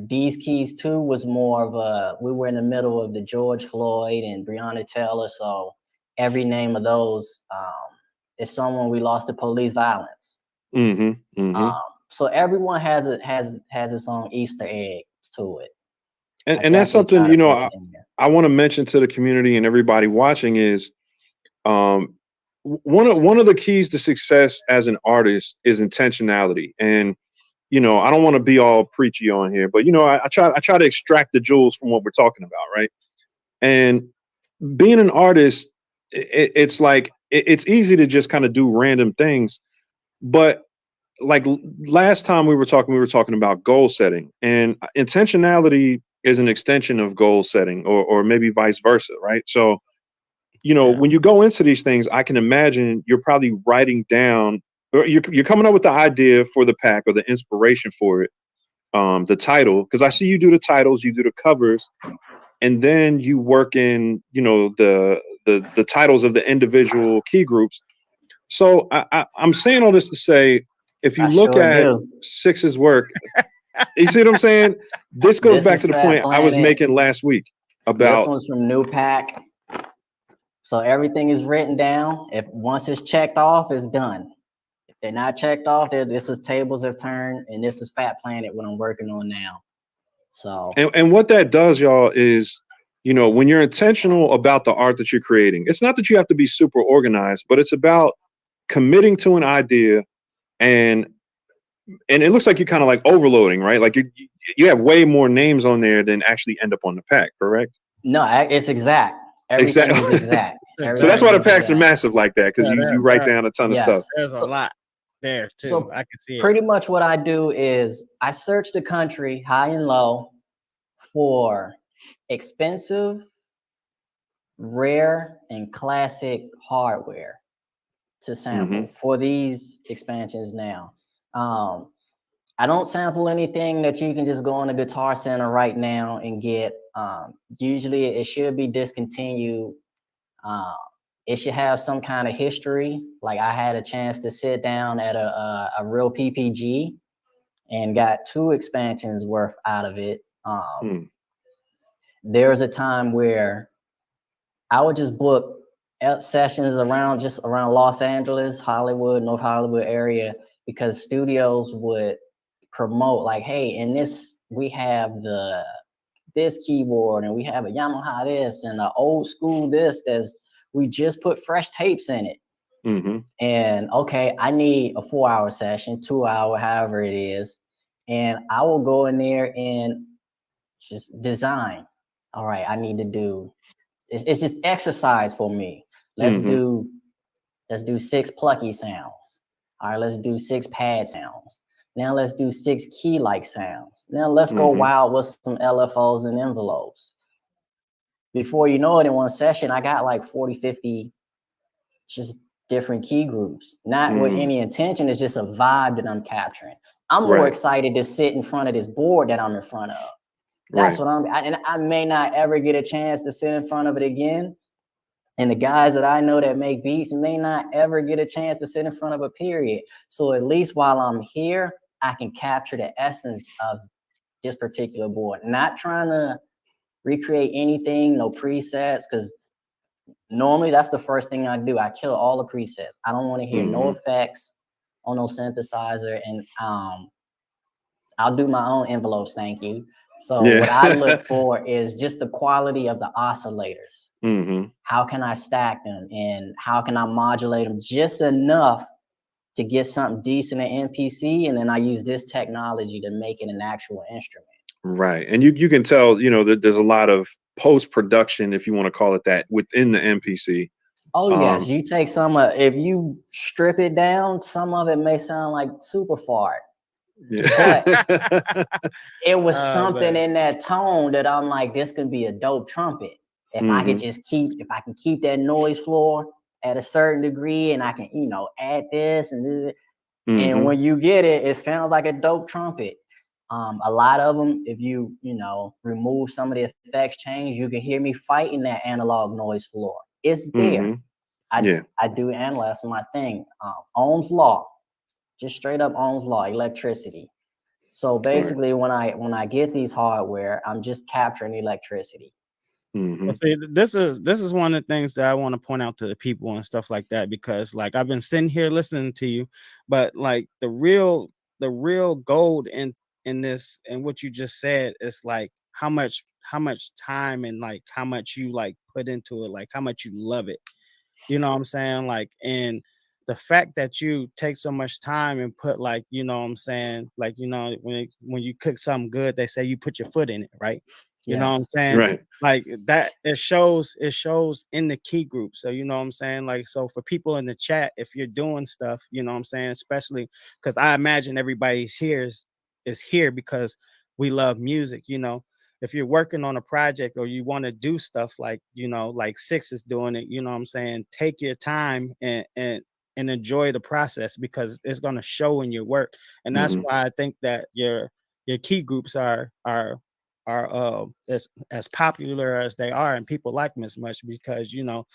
These keys too was more of we were in the middle of the George Floyd and Breonna Taylor, so every name of those is someone we lost to police violence. So everyone has its own Easter egg to it. And that's something, you know, I want to mention to the community and everybody watching is one of the keys to success as an artist is intentionality. And, you know, I don't want to be all preachy on here, but, you know, I try to extract the jewels from what we're talking about, right? And being an artist, it's like it's easy to just kind of do random things, but like last time we were talking about goal setting, and intentionality is an extension of goal setting, or maybe vice versa, right? So, you know, when you go into these things, I can imagine you're probably writing down, or you're coming up with the idea for the pack or the inspiration for it, the title, because I see you do the titles, you do the covers, and then you work in, you know, the titles of the individual key groups. So I'm saying all this to say, if you look at Sixx's work, you see what I'm saying? This goes back to the point I was making last week about. This one's from New Pack. So everything is written down. If once it's checked off, it's done. If they're not checked off, this is Tables Have Turned, and this is Fat Planet, what I'm working on now. So and what that does, y'all, is, you know, when you're intentional about the art that you're creating, it's not that you have to be super organized, but it's about committing to an idea. And it looks like you're kind of like overloading, right? Like you have way more names on there than actually end up on the pack, correct? No, it's exact. Everything is exact. So that's why the packs are Yeah. massive like that, because you write down a ton of stuff. There's a lot there too. So I can see it. pretty much what I do is I search the country high and low for expensive, rare, and classic hardware to sample for these expansions now. I don't sample anything that you can just go on a Guitar Center right now and get. Usually it should be discontinued. It should have some kind of history. Like I had a chance to sit down at a real PPG and got 2 expansions worth out of it. There was a time where I would just book sessions around Los Angeles, Hollywood, North Hollywood area, because studios would promote like, hey, in this we have this keyboard and we have a Yamaha this and an old school this that's we just put fresh tapes in it. And okay, I need a 4-hour session, 2-hour, however it is, and I will go in there and just design. All right, I need to do. It's just exercise for me. Let's do 6 plucky sounds. All right, let's do 6 pad sounds. Now let's do 6 key-like sounds. Now let's go wild with some LFOs and envelopes. Before you know it, in one session, I got like 40, 50 just different key groups. Not with any intention, it's just a vibe that I'm capturing. I'm more excited to sit in front of this board that I'm in front of. That's what and I may not ever get a chance to sit in front of it again. And the guys that I know that make beats may not ever get a chance to sit in front of a period. So at least while I'm here, I can capture the essence of this particular board. Not trying to recreate anything, no presets, because normally that's the first thing I do. I kill all the presets. I don't want to hear no effects on no synthesizer. And I'll do my own envelopes, thank you. So what I look for is just the quality of the oscillators. How can I stack them and how can I modulate them just enough to get something decent in MPC? And then I use this technology to make it an actual instrument. Right. And you can tell, you know, that there's a lot of post-production, if you want to call it that, within the MPC. Oh, yes. You take if you strip it down, some of it may sound like super fart. But it was something in that tone that I'm like, this could be a dope trumpet. If I could just if I can keep that noise floor at a certain degree and I can, you know, add this and this. And when you get it, it sounds like a dope trumpet. A lot of them, if you know, remove some of the effects change, you can hear me fighting that analog noise floor. It's there. I do analog, that's my thing. Ohm's law. Just straight up Ohm's law, electricity. So basically, when I get these hardware, I'm just capturing electricity. Well, see, this is one of the things that I want to point out to the people and stuff like that, because like I've been sitting here listening to you, but like the real gold in this and what you just said is like how much time and like how much you like put into it, like how much you love it. You know what I'm saying? Like, and the fact that you take so much time and put like, you know what I'm saying? Like, you know, when you cook something good, they say you put your foot in it, right? You know what I'm saying? Right. Like that, it shows in the key group. So, you know what I'm saying? Like, so for people in the chat, if you're doing stuff, you know what I'm saying? Especially because I imagine everybody's here is here because we love music, you know. If you're working on a project or you want to do stuff like, you know, like Sixx is doing it, you know what I'm saying? Take your time and enjoy the process, because it's going to show in your work. And that's why I think that your key groups are as popular as they are and people like them as much, because you know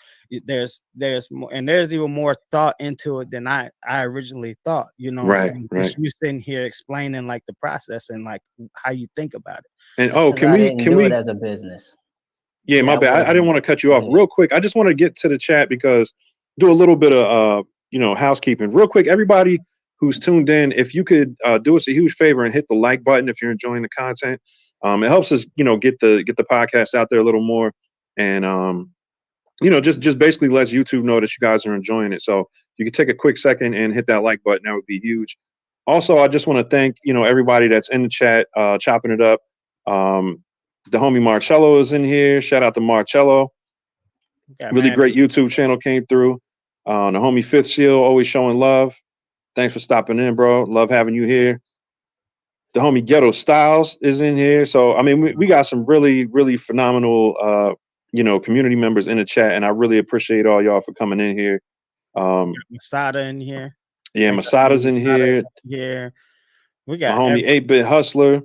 there's more, and there's even more thought into it than I originally thought, you know what I'm saying? You sitting here explaining like the process and like how you think about it. And can we do it as a business? Yeah, my bad. I didn't want to cut you off real quick. I just want to get to the chat because do a little bit of you know, housekeeping real quick. Everybody who's tuned in, if you could do us a huge favor and hit the like button if you're enjoying the content. It helps us, you know, get the podcast out there a little more, and you know, just basically lets YouTube know that you guys are enjoying it. So you can take a quick second and hit that like button. That would be huge. Also, I just want to thank, you know, everybody that's in the chat, chopping it up. The homie Marcello is in here. Shout out to Marcello. Yeah, Really man. great YouTube channel came through. The homie Fifth Seal always showing love. Thanks for stopping in, bro. Love having you here. The homie Ghetto Styles is in here. So I mean, we got some really, really phenomenal community members in the chat, and I really appreciate all y'all for coming in here. Masada in here. Yeah, Masada's in here. Here. We My got homie 8-Bit Hustler.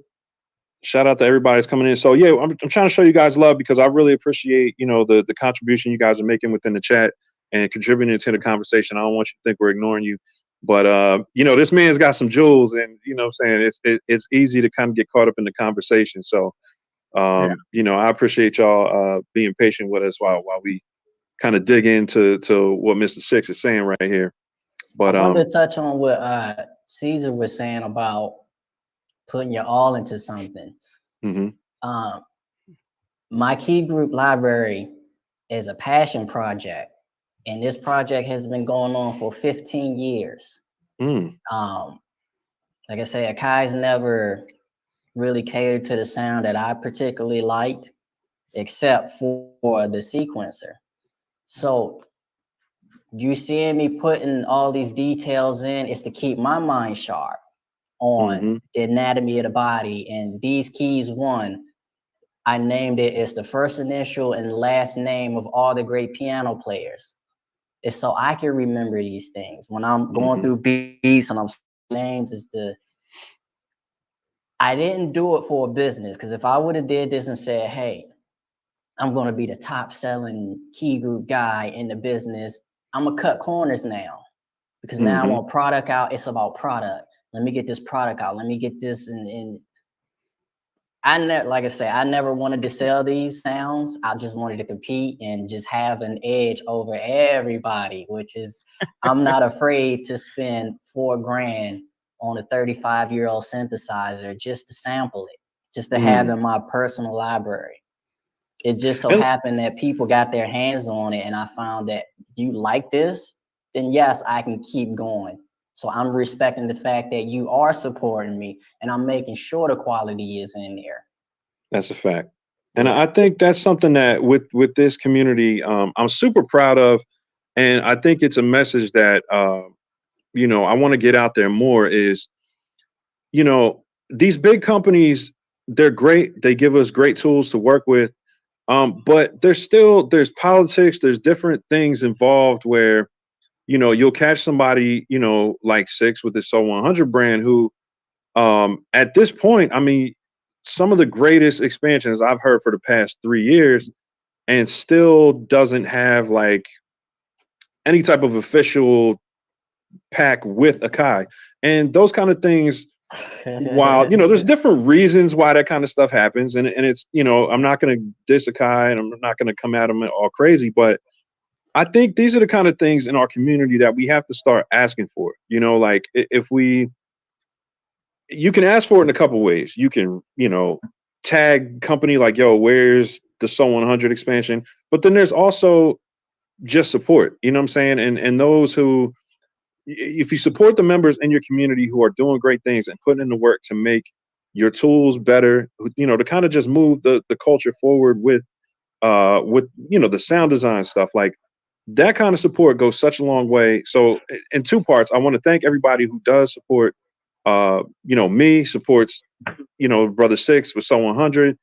Shout out to everybody that's coming in. So yeah, I'm trying to show you guys love because I really appreciate, the contribution you guys are making within the chat and contributing to the conversation. I don't want you to think we're ignoring you. But this man's got some jewels, and I'm saying it's easy to kind of get caught up in the conversation. So I appreciate y'all being patient with us while we kind of dig into what Mr. Sixx is saying right here. But I wanted to touch on what Caesar was saying about putting your all into something. Mm-hmm. My key group library is a passion project, and this project has been going on for 15 years. Like I say, Akai's never really catered to the sound that I particularly liked, except for the sequencer. So you seeing me putting all these details in is to keep my mind sharp on the anatomy of the body. And these keys, I named it as the first initial and last name of all the great piano players. It's so I can remember these things when I'm going through beats and I'm names. I didn't do it for a business, because if I would have did this and said, hey, I'm going to be the top selling key group guy in the business, I'm going to cut corners now, because now I want product out. It's about product. Let me get this product out. Let me get this. And like I say, I never wanted to sell these sounds. I just wanted to compete and just have an edge over everybody, which is, I'm not afraid to spend $4,000 on a 35-year-old synthesizer just to sample it, just to have in my personal library. It just so happened that people got their hands on it, and I found that you like this, then yes, I can keep going. So I'm respecting the fact that you are supporting me, and I'm making sure the quality is in there. That's a fact. And I think that's something that with this community, I'm super proud of. And I think it's a message that, I want to get out there more is, these big companies, they're great. They give us great tools to work with. But there's politics, there's different things involved where, you'll catch somebody, like Sixx with the Soo100 brand who, at this point, I mean, some of the greatest expansions I've heard for the past 3 years, and still doesn't have like any type of official pack with Akai. And those kind of things, while there's different reasons why that kind of stuff happens, and it's I'm not going to diss Akai and I'm not going to come at them all crazy, but I think these are the kind of things in our community that we have to start asking for. Like if you can ask for it in a couple ways. You can tag company like, yo, where's the Soo100 expansion? But then there's also just support. You know what I'm saying? And those who, if you support the members in your community who are doing great things and putting in the work to make your tools better, to kind of just move the culture forward with the sound design stuff, like that kind of support goes such a long way. So in two parts, I want to thank everybody who does support me, supports brother Sixx with Soo100.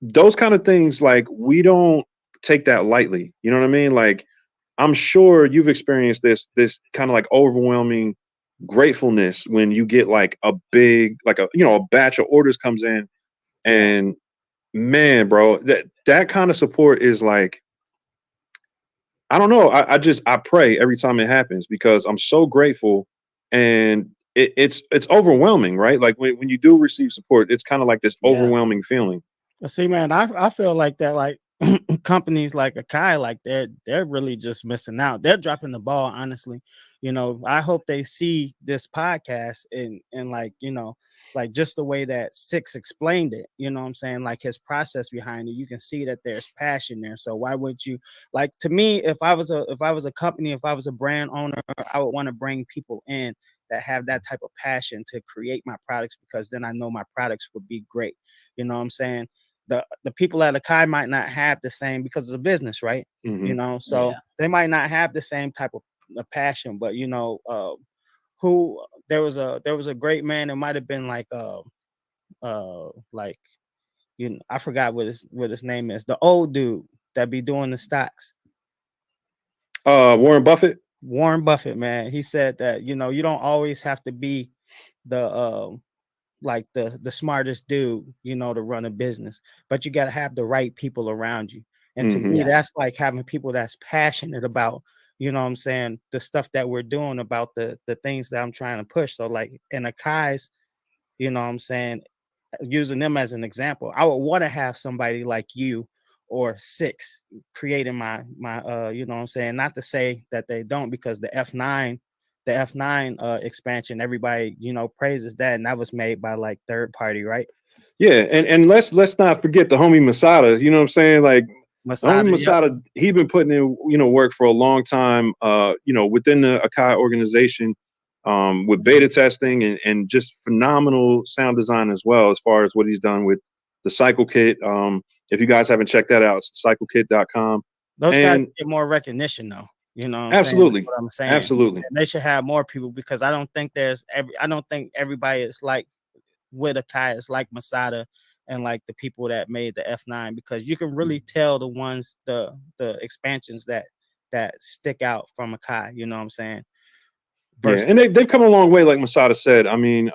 Those kind of things, like, we don't take that lightly. You know what I mean? Like, I'm sure you've experienced this kind of like overwhelming gratefulness when you get like a big, like a batch of orders comes in, and man, bro, that kind of support is like, I don't know. I pray every time it happens because I'm so grateful, and it's overwhelming, right? Like when you do receive support, it's kind of like this overwhelming feeling. Well, see, man, I feel like that, like companies like Akai, like they're really just missing out. They're dropping the ball, honestly. I hope they see this podcast and like just the way that Sixx explained it. You know what I'm saying? Like his process behind it. You can see that there's passion there. So why wouldn't you, like, to me, if I was a company, if I was a brand owner, I would want to bring people in that have that type of passion to create my products, because then I know my products would be great. You know what I'm saying? the people at Akai might not have the same, because it's a business, right? You know, so they might not have the same type of passion, but you know, who there was a great man. It might have been like you know, I forgot what his name is. The old dude that be doing the stocks. Warren Buffett. Warren Buffett, man. He said that, you know, you don't always have to be the like the smartest dude, you know, to run a business, but you got to have the right people around you. And to me, that's like having people that's passionate about, you know what I'm saying, the stuff that we're doing, about the things that I'm trying to push. So like in Akai's, you know what I'm saying, using them as an example, I would want to have somebody like you or Sixx creating my you know what I'm saying, not to say that they don't, because the F9 expansion, everybody, you know, praises that, and that was made by like third party, right? Yeah, and let's not forget the homie Masada. You know what I'm saying? Like homie Masada, he been putting in, you know, work for a long time. You know, within the Akai organization, with beta testing and just phenomenal sound design as well, as far as what he's done with the Cycle Kit. If you guys haven't checked that out, it's cyclekit.com. Those guys get more recognition though. You know what I'm absolutely saying? What I'm saying. Absolutely. And they should have more people, because I don't think everybody is like with Akai is like Masada and like the people that made the F9, because you can really tell the ones, the expansions that stick out from Akai, you know what I'm saying? Yeah, and they've come a long way, like Masada said. I mean,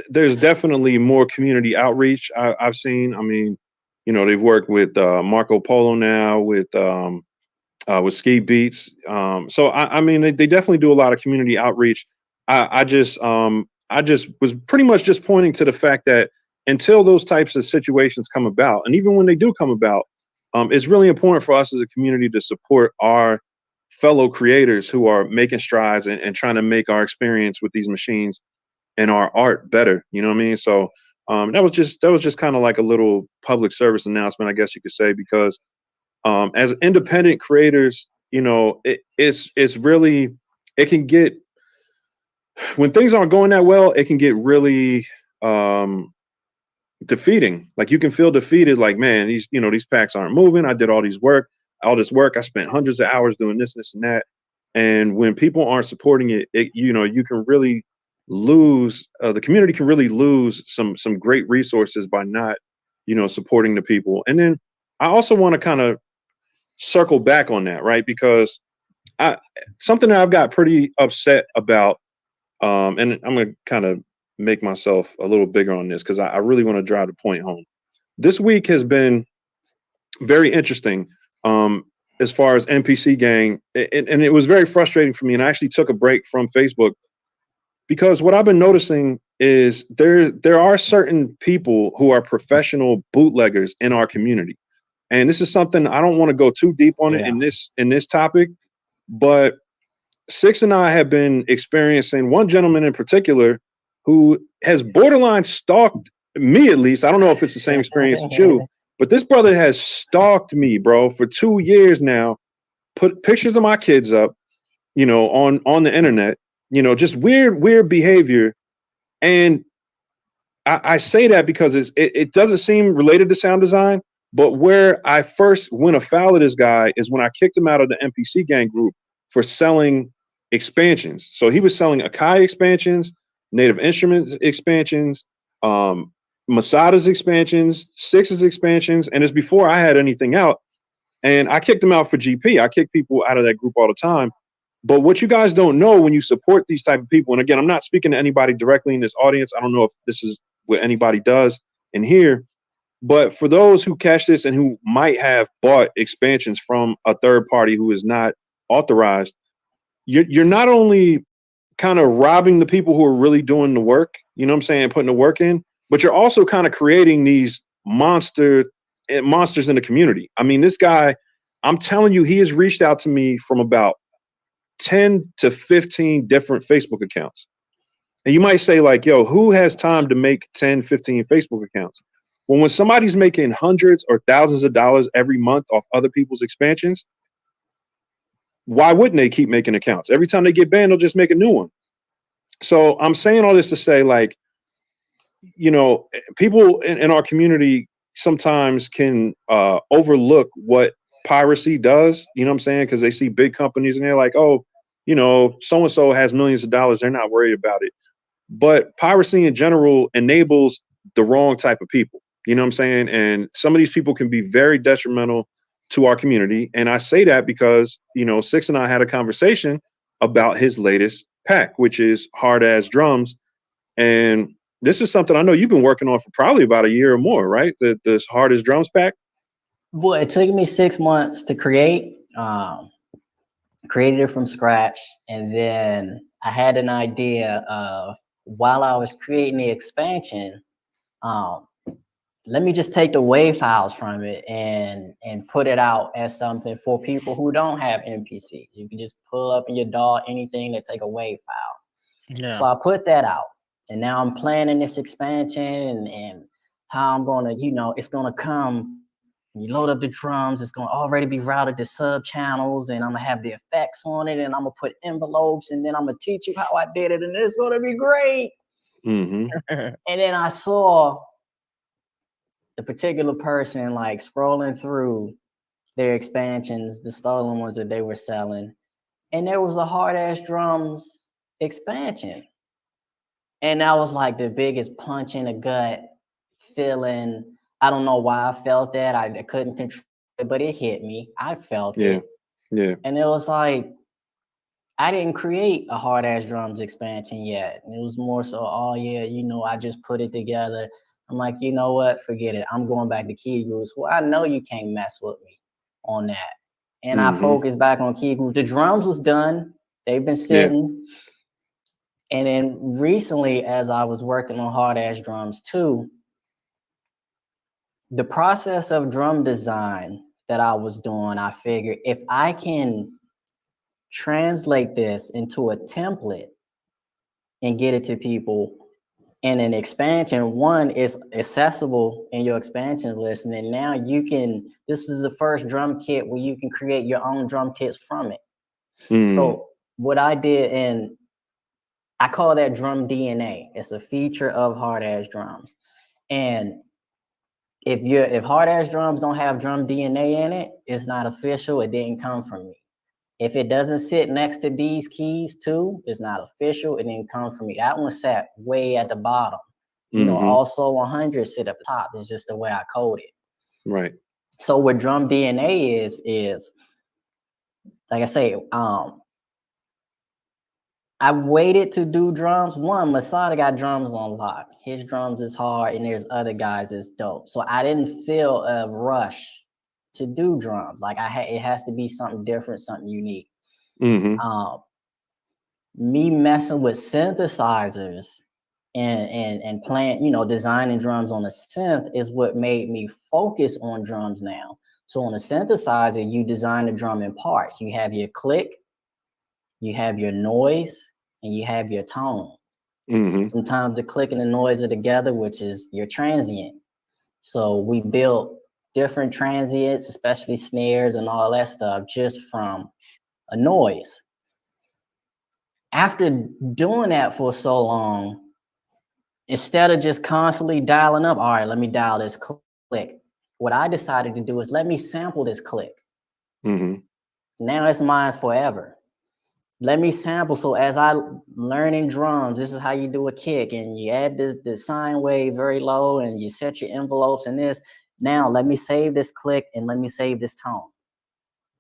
there's definitely more community outreach I've seen. I mean, you know, they've worked with Marco Polo now, with Ski Beats. So I mean, they definitely do a lot of community outreach. I just was pretty much just pointing to the fact that until those types of situations come about, and even when they do come about, it's really important for us as a community to support our fellow creators who are making strides and trying to make our experience with these machines and our art better. You know what I mean? So that was just kind of like a little public service announcement, I guess you could say, because as independent creators, you know, it's really, it can get, when things aren't going that well, it can get really defeating. Like you can feel defeated, like, man, these packs aren't moving. I did all this work. I spent hundreds of hours doing this and that. And when people aren't supporting it, you know, you can really lose, the community can really lose some great resources by not, you know, supporting the people. And then I also want to kind of circle back on that, right? Because something that I've got pretty upset about, and I'm going to kind of make myself a little bigger on this because I really want to drive the point home. This week has been very interesting as far as MPC gang, and it was very frustrating for me. And I actually took a break from Facebook because what I've been noticing is there are certain people who are professional bootleggers in our community. And this is something I don't want to go too deep on it in this topic, but Sixx and I have been experiencing one gentleman in particular who has borderline stalked me, at least. I don't know if it's the same experience with you, but this brother has stalked me, bro, for 2 years now, put pictures of my kids up, you know, on the internet, you know, just weird behavior. And I say that because it doesn't seem related to sound design, but where I first went afoul of this guy is when I kicked him out of the MPC gang group for selling expansions. So he was selling Akai expansions, Native Instruments expansions, Masada's expansions, Sixx's expansions, and it's before I had anything out. And I kicked him out for GP. I kick people out of that group all the time. But what you guys don't know when you support these type of people, and again, I'm not speaking to anybody directly in this audience. I don't know if this is what anybody does in here, but for those who catch this and who might have bought expansions from a third party who is not authorized, you're not only kind of robbing the people who are really doing the work, you know what I'm saying, putting the work in, but you're also kind of creating these monsters in the community. I mean, this guy, I'm telling you, he has reached out to me from about 10 to 15 different Facebook accounts. And you might say, like, yo, who has time to make 10, 15 Facebook accounts? Well, when somebody's making hundreds or thousands of dollars every month off other people's expansions, why wouldn't they keep making accounts? Every time they get banned, they'll just make a new one. So I'm saying all this to say, like, you know, people in our community sometimes can overlook what piracy does. You know what I'm saying? Because they see big companies and they're like, oh, you know, so and so has millions of dollars. They're not worried about it. But piracy in general enables the wrong type of people. You know what I'm saying? And some of these people can be very detrimental to our community. And I say that because, you know, Sixx and I had a conversation about his latest pack, which is Hard Ass Drums. And this is something I know you've been working on for probably about a year or more, right? This Hard Ass Drums pack. Well, it took me 6 months to create. Created it from scratch, and then I had an idea of, while I was creating the expansion, let me just take the WAV files from it and put it out as something for people who don't have MPCs. You can just pull up in your DAW anything to take a WAV file. Yeah. So I put that out, and now I'm planning this expansion and how I'm gonna, you know, it's gonna come. You load up the drums, it's gonna already be routed to sub channels, and I'm gonna have the effects on it, and I'm gonna put envelopes, and then I'm gonna teach you how I did it, and it's gonna be great. Mm-hmm. And then I saw the particular person like scrolling through their expansions, the stolen ones that they were selling, and there was a Hard Ass Drums expansion. And that was like the biggest punch in the gut feeling. I don't know why I felt that. I couldn't control it, but it hit me. I felt it. Yeah. And it was like, I didn't create a Hard Ass Drums expansion yet. It was more so, oh yeah, you know, I just put it together. I'm like, you know what? Forget it. I'm going back to key grooves. Well, I know you can't mess with me on that. And I focused back on key grooves. The drums was done. They've been sitting. Yeah. And then recently, as I was working on Hard Ass Drums too, the process of drum design that I was doing, I figured if I can translate this into a template and get it to people in an expansion, one is accessible in your expansion list. And then now you can, this is the first drum kit where you can create your own drum kits from it. So what I did, and I call that drum DNA. It's a feature of Hard Ass Drums. And if Hard Ass Drums don't have drum DNA in it, it's not official. It didn't come from me. If it doesn't sit next to these keys too, it's not official. It didn't come from me. That one sat way at the bottom. You know, also 100 sit up top. It's just the way I code it. Right. So what drum DNA is like I say, I waited to do drums. One, Masada got drums on lock. His drums is hard, and there's other guys that's dope. So I didn't feel a rush to do drums. Like it has to be something different, something unique. Me messing with synthesizers and playing, you know, designing drums on a synth is what made me focus on drums now. So on a synthesizer, you design the drum in parts. You have your click, you have your noise, and you have your tone. Sometimes the click and the noise are together, which is your transient. So we built different transients, especially snares and all that stuff, just from a noise. After doing that for so long, instead of just constantly dialing up, all right, let me dial this click. What I decided to do is let me sample this click. Now it's mine forever. Let me sample. So as I learning drums, this is how you do a kick, and you add the sine wave very low, and you set your envelopes and this. Now let me save this click and let me save this tone.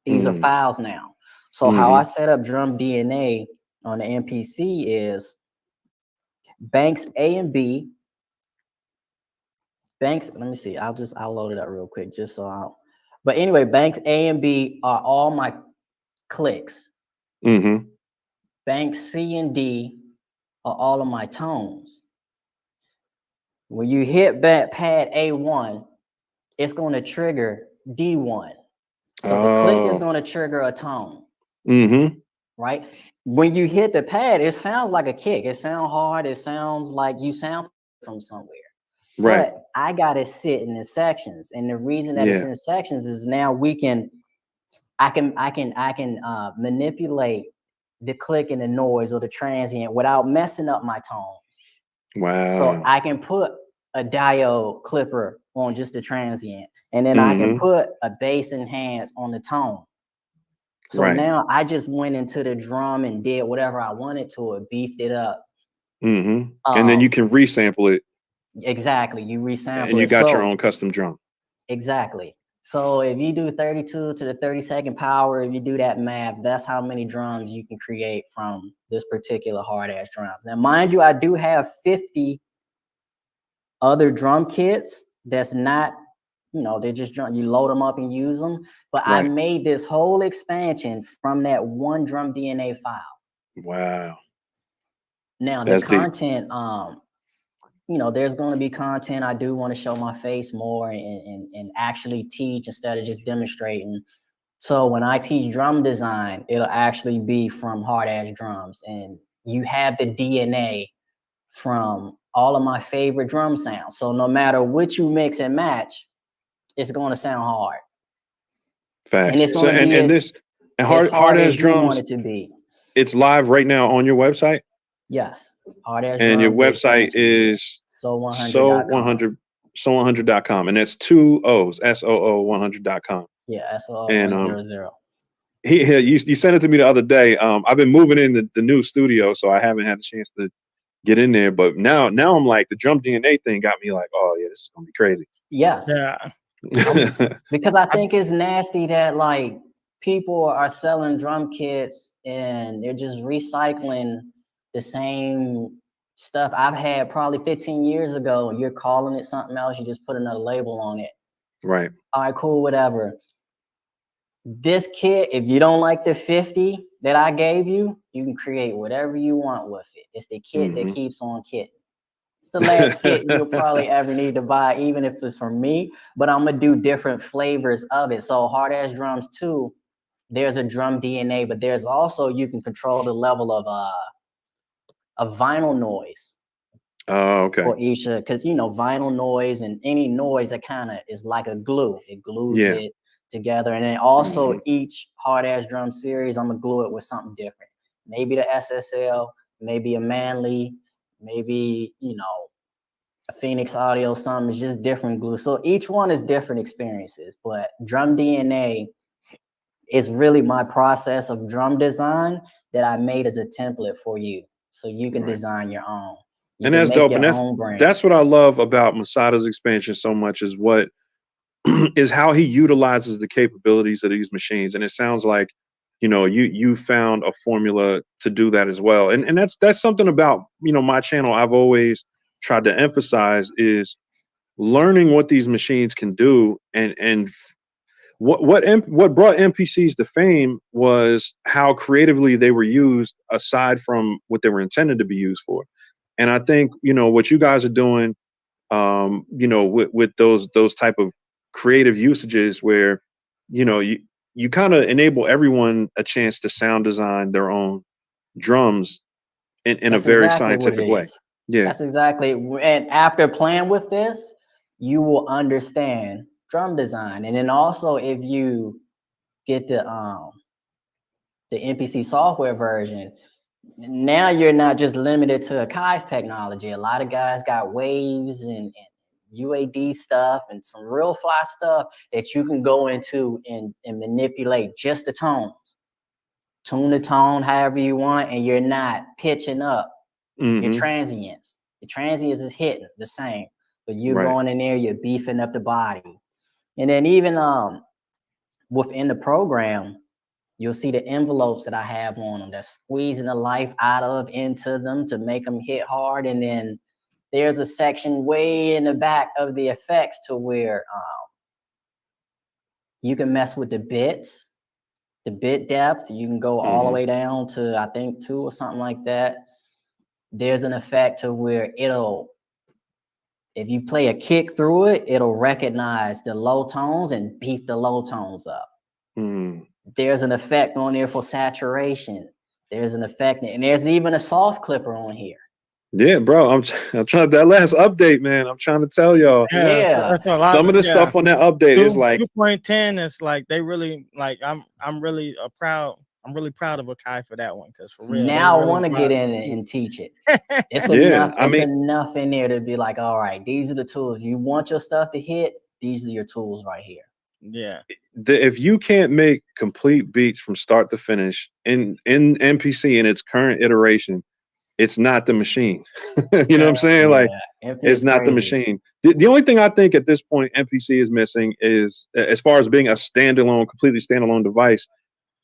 These are files now. So how I set up drum DNA on the MPC is banks A and B. Banks, let me see. I'll load it up real quick just so I'll. But anyway, banks A and B are all my clicks. Banks C and D are all of my tones. When you hit pad A1, it's going to trigger D1. So the click is going to trigger a tone. Right? When you hit the pad, it sounds like a kick. It sounds hard. It sounds like you sound from somewhere. Right. But I got it sitting in sections. And the reason that it's in sections is now I can manipulate the click and the noise or the transient without messing up my tones. Wow. So I can put a diode clipper on just the transient, and then I can put a bass enhance on the tone. So now I just went into the drum and did whatever I wanted to it, beefed it up. And then you can resample it. Exactly, you resample and you got your own custom drum. Exactly. So if you do 32 to the 32nd power, if you do that math, that's how many drums you can create from this particular hard ass drum. Now, mind you, I do have 50 other drum kits that's not, you know, they're just drum, you load them up and use them. But I made this whole expansion from that one drum DNA file. Wow. Now the content, you know, there's going to be content. I do want to show my face more and actually teach instead of just demonstrating. So when I teach drum design, it'll actually be from hard ass drums, and you have the DNA from all of my favorite drum sounds. So no matter which you mix and match, it's going to sound hard. Facts. And it's going to be hard ass drums. Want it to be. It's live right now on your website. Yes, hard ass. And your website is Soo100.com, and that's 2 O's, SOO100.com. Yeah, SOO100. You sent it to me the other day. I've been moving in the new studio, so I haven't had a chance to get in there. But now I'm like, the drum DNA thing got me like, oh yeah, this is gonna be crazy. Yes. Yeah. Because I think it's nasty that like people are selling drum kits and they're just recycling the same stuff I've had probably 15 years ago, and you're calling it something else. You just put another label on it. Right. All right, cool, whatever. This kit, if you don't like the 50 that I gave you, you can create whatever you want with it. It's the kit that keeps on kitting. It's the last kit you'll probably ever need to buy, even if it's from me, but I'm gonna do different flavors of it. So hard ass drums too, there's a drum DNA, but there's also, you can control the level of vinyl noise. Oh, okay. For each, because you know, vinyl noise and any noise that kind of is like a glue. It glues it together. And then also each hard ass drum series, I'm gonna glue it with something different. Maybe the SSL, maybe a Manly, maybe, you know, a Phoenix Audio, something. It's just different glue. So each one is different experiences, but drum DNA is really my process of drum design that I made as a template for you. So you can design your own. And that's dope. And that's what I love about Masada's expansion so much, is what is how he utilizes the capabilities of these machines. And it sounds like, you know, you found a formula to do that as well. And that's something about, you know, my channel I've always tried to emphasize, is learning what these machines can do. And what brought MPCs to fame was how creatively they were used, aside from what they were intended to be used for. And I think, you know, what you guys are doing, you know, with those type of creative usages, where, you know, you kind of enable everyone a chance to sound design their own drums in a very scientific way. Yeah, that's exactly. And after playing with this, you will understand drum design. And then also, if you get the MPC software version, now you're not just limited to Akai's technology. A lot of guys got waves and UAD stuff and some real fly stuff that you can go into and manipulate just the tones. Tune the tone however you want, and you're not pitching up your transients. The transients is hitting the same, but you're going in there, you're beefing up the body. And then even within the program, you'll see the envelopes that I have on them. That's squeezing the life out of into them to make them hit hard. And then there's a section way in the back of the effects to where you can mess with the bits, the bit depth. You can go all the way down to, I think, 2 or something like that. There's an effect to where it'll, if you play a kick through it, it'll recognize the low tones and beef the low tones up. There's an effect on there for saturation. There's an effect, and there's even a soft clipper on here. Yeah, bro. I'm trying, that last update, man. I'm trying to tell y'all. Yeah. Some of the stuff on that update is like 2.10 is like, they really like, I'm really proud I'm really proud of Akai for that one, because for real. Now I really want to get in and teach it. It's enough. It's enough in there to be like, all right, these are the tools. You want your stuff to hit, these are your tools right here. Yeah. If you can't make complete beats from start to finish in MPC in its current iteration, it's not the machine. You know what I'm saying? Like, it's not the machine. The only thing I think at this point MPC is missing is, as far as being a standalone, completely standalone device,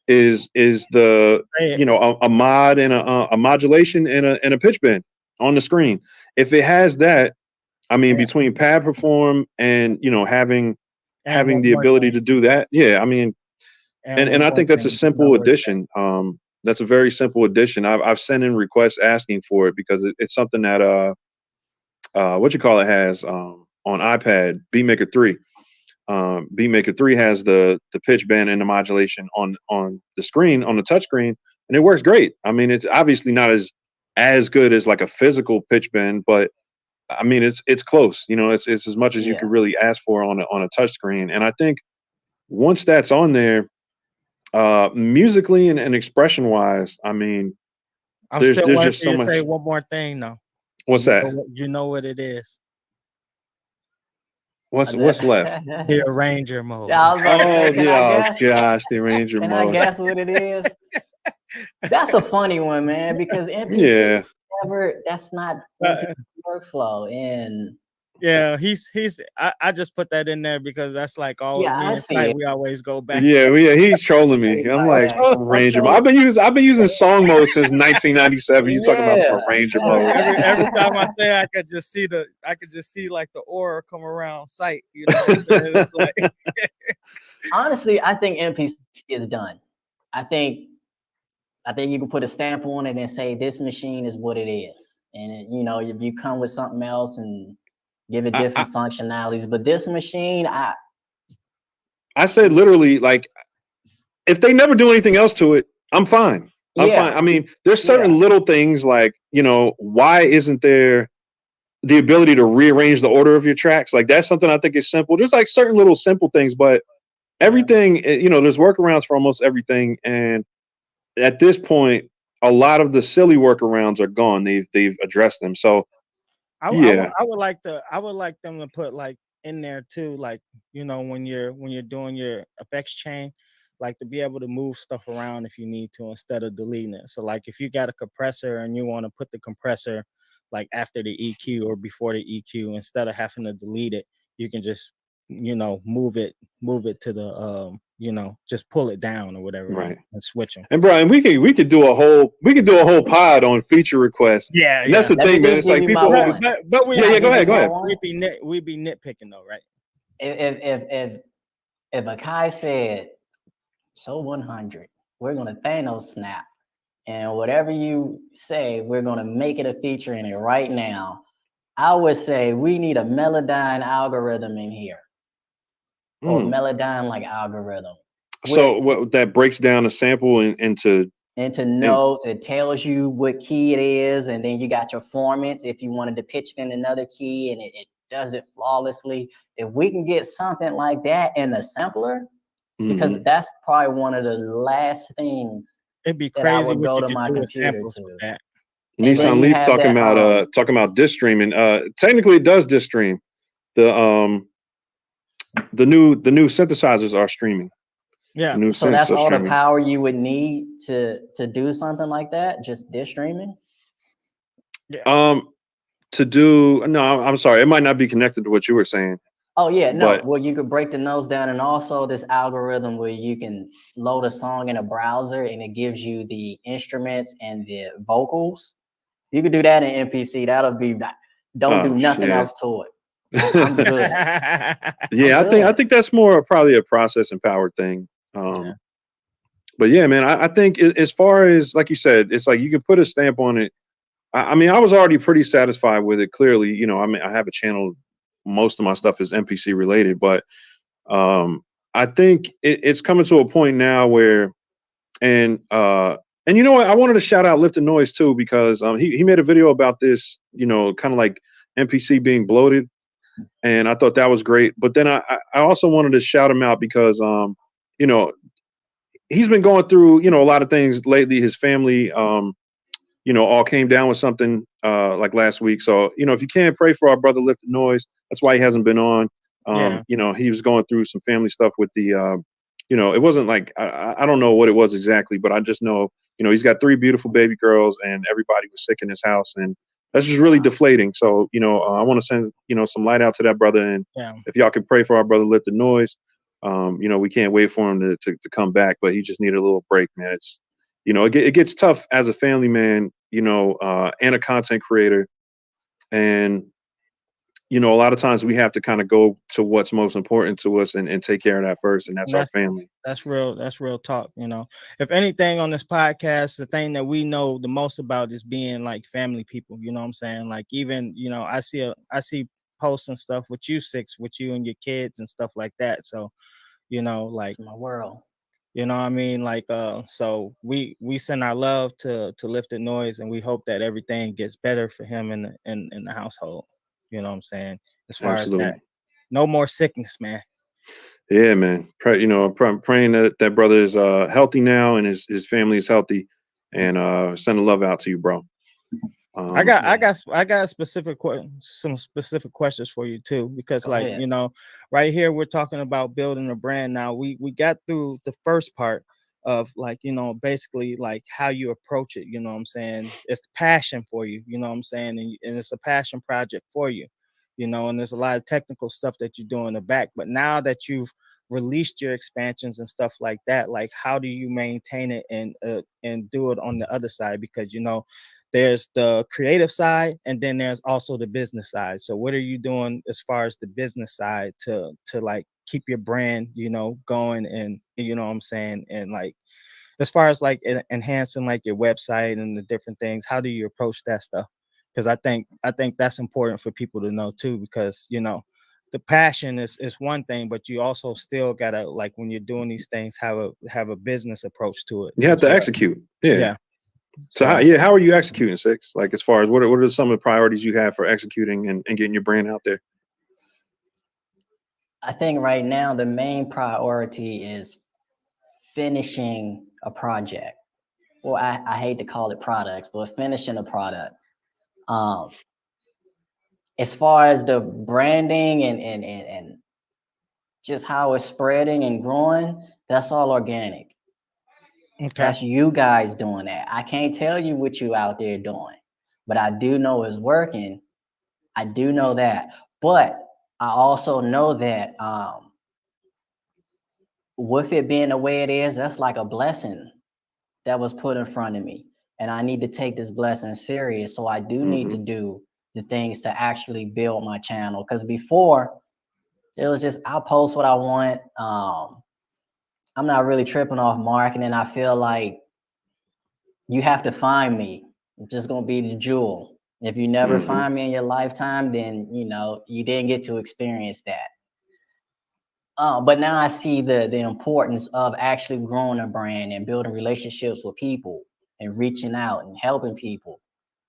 is the, you know, a mod and a modulation and a pitch bend on the screen. If it has that, I mean, between pad perform and, you know, having the ability to do that, yeah, I mean, and I think that's a simple addition. That's a very simple addition. I've sent in requests asking for it because it's something that what you call it has on iPad, Beatmaker 3. Beatmaker 3 has the pitch bend and the modulation on the screen, on the touch screen, and it works great. I mean, it's obviously not as good as like a physical pitch bend, but I mean, it's close. You know, it's as much as you could really ask for on a touch screen. And I think once that's on there, musically and expression wise, I mean, there's just so much. Say one more thing though. What's that? You know what it is. What's left? The arranger mode. Yeah, gosh, the arranger mode. Can I guess what it is? That's a funny one, man, because MPC that's not workflow. And yeah, I just put that in there because that's like all we always go back. Yeah, he's trolling me. I'm like, arranger mode. I've been using song mode since 1997. You talking about some arranger mode? Every time I say, I could just see like the aura come around sight. You know, it's like, honestly, I think MPC is done. I think you can put a stamp on it and say this machine is what it is. And you know, if you come with something else and give it different functionalities, but this machine, I said literally, like, if they never do anything else to it, I'm fine. I'm fine. I mean, there's certain little things like, you know, why isn't there the ability to rearrange the order of your tracks? Like, that's something I think is simple. There's like certain little simple things, but everything, you know, there's workarounds for almost everything. And at this point, a lot of the silly workarounds are gone. They've addressed them. So I would like them to put like in there too, like, you know, when you're doing your effects chain, like to be able to move stuff around if you need to instead of deleting it. So like if you got a compressor and you want to put the compressor like after the EQ or before the EQ, instead of having to delete it, you can just, you know, move it to the you know, just pull it down or whatever, right, and switch them. And Brian, we could do a whole pod on feature requests. Yeah, and that's the thing, man. It's like people always, but we go ahead. We'd be nitpicking though, right? If Akai said, Soo100, we're gonna Thanos snap, and whatever you say, we're gonna make it a feature in it right now, I would say we need a Melodyne algorithm in here. Or Melodyne like algorithm. So what that breaks down a sample into notes. It tells you what key it is, and then you got your formants if you wanted to pitch it in another key, and it does it flawlessly. If we can get something like that in the sampler, because that's probably one of the last things it'd be crazy. I would go to my computer to. That. Nissan Leaf talking about disk streaming. Technically, it does disk stream. The new synthesizers are streaming. Yeah. So that's all the power you would need to do something like that, just disk streaming? Yeah. I'm sorry, it might not be connected to what you were saying. Oh yeah, no. Well, you could break the notes down, and also this algorithm where you can load a song in a browser and it gives you the instruments and the vocals. You could do that in MPC. That'll be don't do nothing else to it. I'm good. I think that's more probably a process empowered thing. But yeah, man, I think as far as, like you said, it's like you can put a stamp on it. I mean, I was already pretty satisfied with it. Clearly, you know, I mean, I have a channel. Most of my stuff is MPC related, but I think it's coming to a point now where, and you know what, I wanted to shout out Lift the Noise too, because he made a video about this, you know, kind of like MPC being bloated. And I thought that was great. But then I also wanted to shout him out because, you know, he's been going through, you know, a lot of things lately. His family, you know, all came down with something like last week. So, you know, if you can, pray for our brother Lift the Noise. That's why he hasn't been on. Yeah. You know, he was going through some family stuff with the, you know, it wasn't like, I don't know what it was exactly, but I just know, you know, he's got 3 beautiful baby girls and everybody was sick in his house. And that's just really deflating. So, you know, I want to send, you know, some light out to that brother. And Yeah. if y'all could pray for our brother Lift the Noise, you know, we can't wait for him to come back, but he just needed a little break, man. It's, you know, it gets tough as a family man, you know, and a content creator. And, you know, a lot of times we have to kind of go to what's most important to us and take care of that first. And that's our family. That's real talk. You know, if anything on this podcast, the thing that we know the most about is being like family people. You know what I'm saying? Like, even, you know, I see posts and stuff with you, Sixx, with you and your kids and stuff like that. So, you know, like, It's my world. you know what I mean? Like, so we send our love to Lift the Noise, and we hope that everything gets better for him in the household. You know what I'm saying? As far Absolutely. as that, no more sickness, man. Yeah, man. You know, praying that brother is healthy now and his family is healthy, and sending love out to you, bro. I got some specific questions for you too, because Go like ahead. you know, right here we're talking about building a brand. Now we got through the first part of, like, you know, basically like how you approach it. You know what I'm saying? It's passion for you. You know what I'm saying? And it's a passion project for you. You know, and there's a lot of technical stuff that you do in the back. But now that you've released your expansions and stuff like that, like, how do you maintain it and do it on the other side? Because, you know, there's the creative side and then there's also the business side. So what are you doing as far as the business side to like keep your brand, you know, going, and you know what I'm saying, and like as far as like enhancing like your website and the different things, how do you approach that stuff? Because I think that's important for people to know too, because, you know, the passion is one thing, but you also still gotta, like, when you're doing these things, have a business approach to it. You have as to well. execute. Yeah. Yeah. So how are you executing, Sixx? Like, as far as what are some of the priorities you have for executing and getting your brand out there? I think right now the main priority is finishing a project. Well, I hate to call it products, but finishing a product. As far as the branding and just how it's spreading and growing, that's all organic. Okay. That's you guys doing that. I can't tell you what you out there doing, but I do know it's working. I do know that. But I also know that with it being the way it is, that's like a blessing that was put in front of me. And I need to take this blessing serious. So I do need to do the things to actually build my channel. Because before, it was just, I'll post what I want. I'm not really tripping off marketing. I feel like you have to find me. I'm just going to be the jewel. If you never find me in your lifetime, then, you know, you didn't get to experience that. But now I see the importance of actually growing a brand and building relationships with people and reaching out and helping people,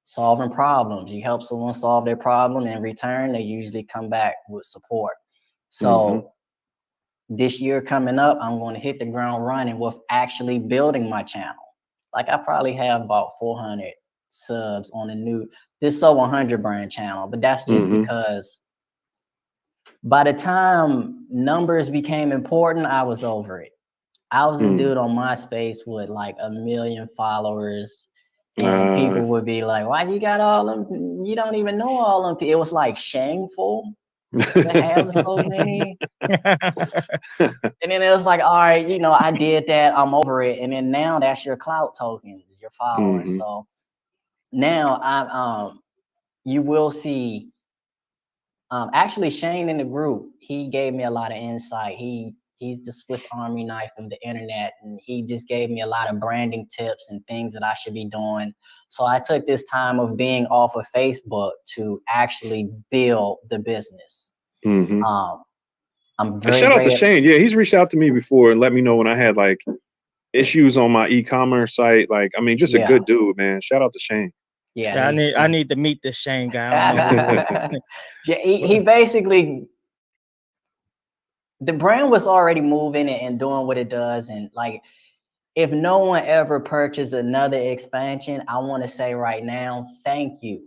solving problems. You help someone solve their problem, and in return, they usually come back with support. So this year coming up, I'm going to hit the ground running with actually building my channel. Like, I probably have about 400 subs on this Soo100 brand channel, but that's just because by the time numbers became important, I was over it. I was a dude on MySpace with like 1 million followers, and people would be like, "Why you got all them? You don't even know all them." It was like shameful to have so many. And then it was like, all right, you know, I did that. I'm over it. And then now that's your clout tokens, your followers. So now you will see. Actually, Shane in the group, he gave me a lot of insight. He's the Swiss Army knife of the internet, and he just gave me a lot of branding tips and things that I should be doing. So I took this time of being off of Facebook to actually build the business. I'm very shout out to Shane. Yeah, he's reached out to me before and let me know when I had like issues on my e-commerce site. Like, I mean, just a good dude, man. Shout out to Shane. Yeah, I need to meet this Shane guy. Yeah, he basically, the brand was already moving and doing what it does, and like if no one ever purchased another expansion, I want to say right now, thank you.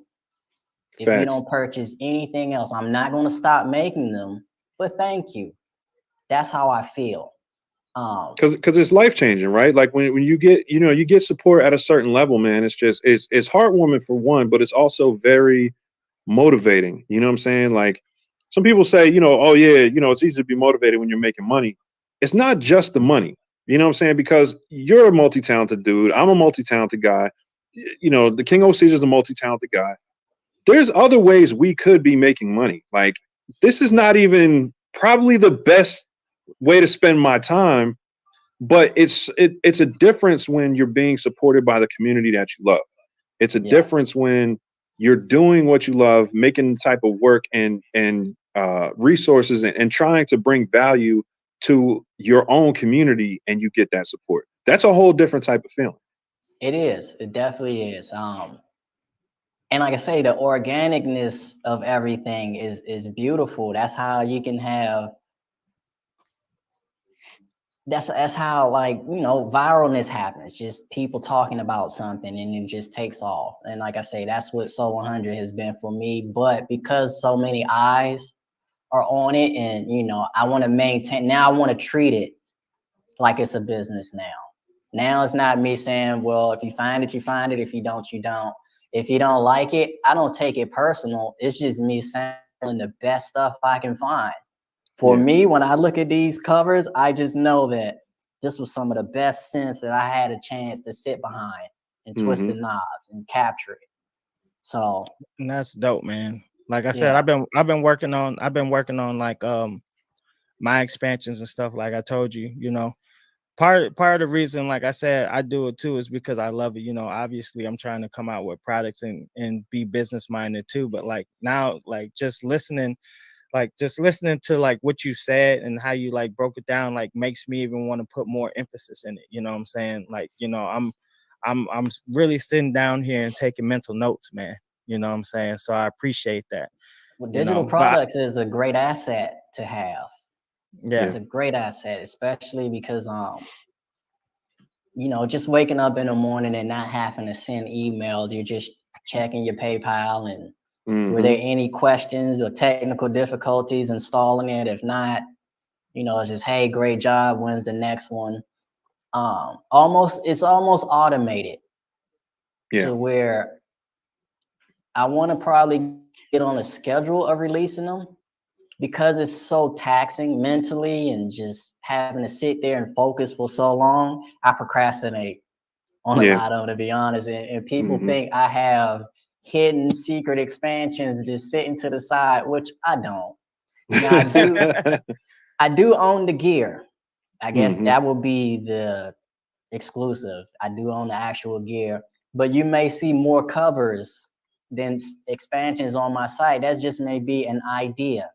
If you don't purchase anything else, I'm not going to stop making them, but thank you. That's how I feel. Because it's life changing, right? Like when you get, you get support at a certain level, man, it's just, it's heartwarming for one, but it's also very motivating. You know what I'm saying? Like some people say, oh yeah, it's easy to be motivated when you're making money. It's not just the money. You know what I'm saying? Because you're a multi-talented dude. I'm a multi-talented guy. The King OCs is a multi-talented guy. There's other ways we could be making money. Like this is not even probably the best way to spend my time, but it's a difference when you're being supported by the community that you love. It's a difference when you're doing what you love, making the type of work and resources and trying to bring value to your own community, and you get that support. That's a whole different type of feeling. It is. It definitely is. And like I say, the organicness of everything is beautiful. That's how you can have. That's how, like, viralness happens. Just people talking about something and it just takes off. And like I say, that's what Soo100 has been for me. But because so many eyes are on it, and I want to maintain. Now I want to treat it like it's a business now. Now it's not me saying, well, if you find it, you find it. If you don't, you don't. If you don't like it, I don't take it personal. It's just me sampling the best stuff I can find. For me, when I look at these covers, I just know that this was some of the best synths that I had a chance to sit behind and twist the knobs and capture it. So and that's dope, man. Like I said, I've been working on like my expansions and stuff. Like I told you, part of the reason, like I said, I do it too is because I love it. Obviously I'm trying to come out with products and be business minded too. But like now, like just listening to like what you said and how you like broke it down, like makes me even want to put more emphasis in it. You know what I'm saying? Like, I'm really sitting down here and taking mental notes, man. You know what I'm saying? So I appreciate that. Well, digital products is a great asset to have. Yeah, it's a great asset, especially because just waking up in the morning and not having to send emails. You're just checking your PayPal and were there any questions or technical difficulties installing it? If not, it's just, hey, great job. When's the next one? It's almost automated to where I want to probably get on a schedule of releasing them, because it's so taxing mentally and just having to sit there and focus for so long. I procrastinate on a lot of them, to be honest. And people think I have hidden secret expansions just sitting to the side, which I don't. I do own the gear. I guess that will be the exclusive. I do own the actual gear, but you may see more covers than expansions on my site. That just may be an idea.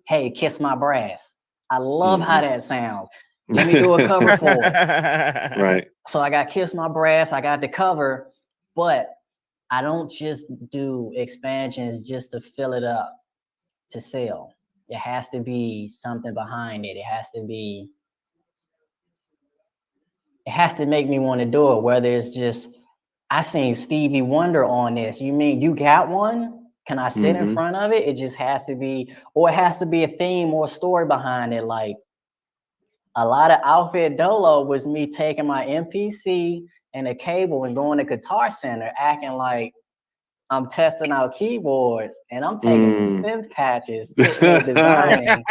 Hey, Kiss My Brass. I love how that sounds. Let me do a cover for it. Right. So I got Kiss My Brass, I got the cover, but I don't just do expansions just to fill it up to sell. There has to be something behind it. It has to make me want to do it, whether it's just, I seen Stevie Wonder on this. You mean you got one? Can I sit in front of it? It just has to be, or it has to be a theme or a story behind it. Like a lot of Outfit Dolo was me taking my MPC and a cable and going to Guitar Center acting like I'm testing out keyboards and I'm taking synth patches, sitting there designing,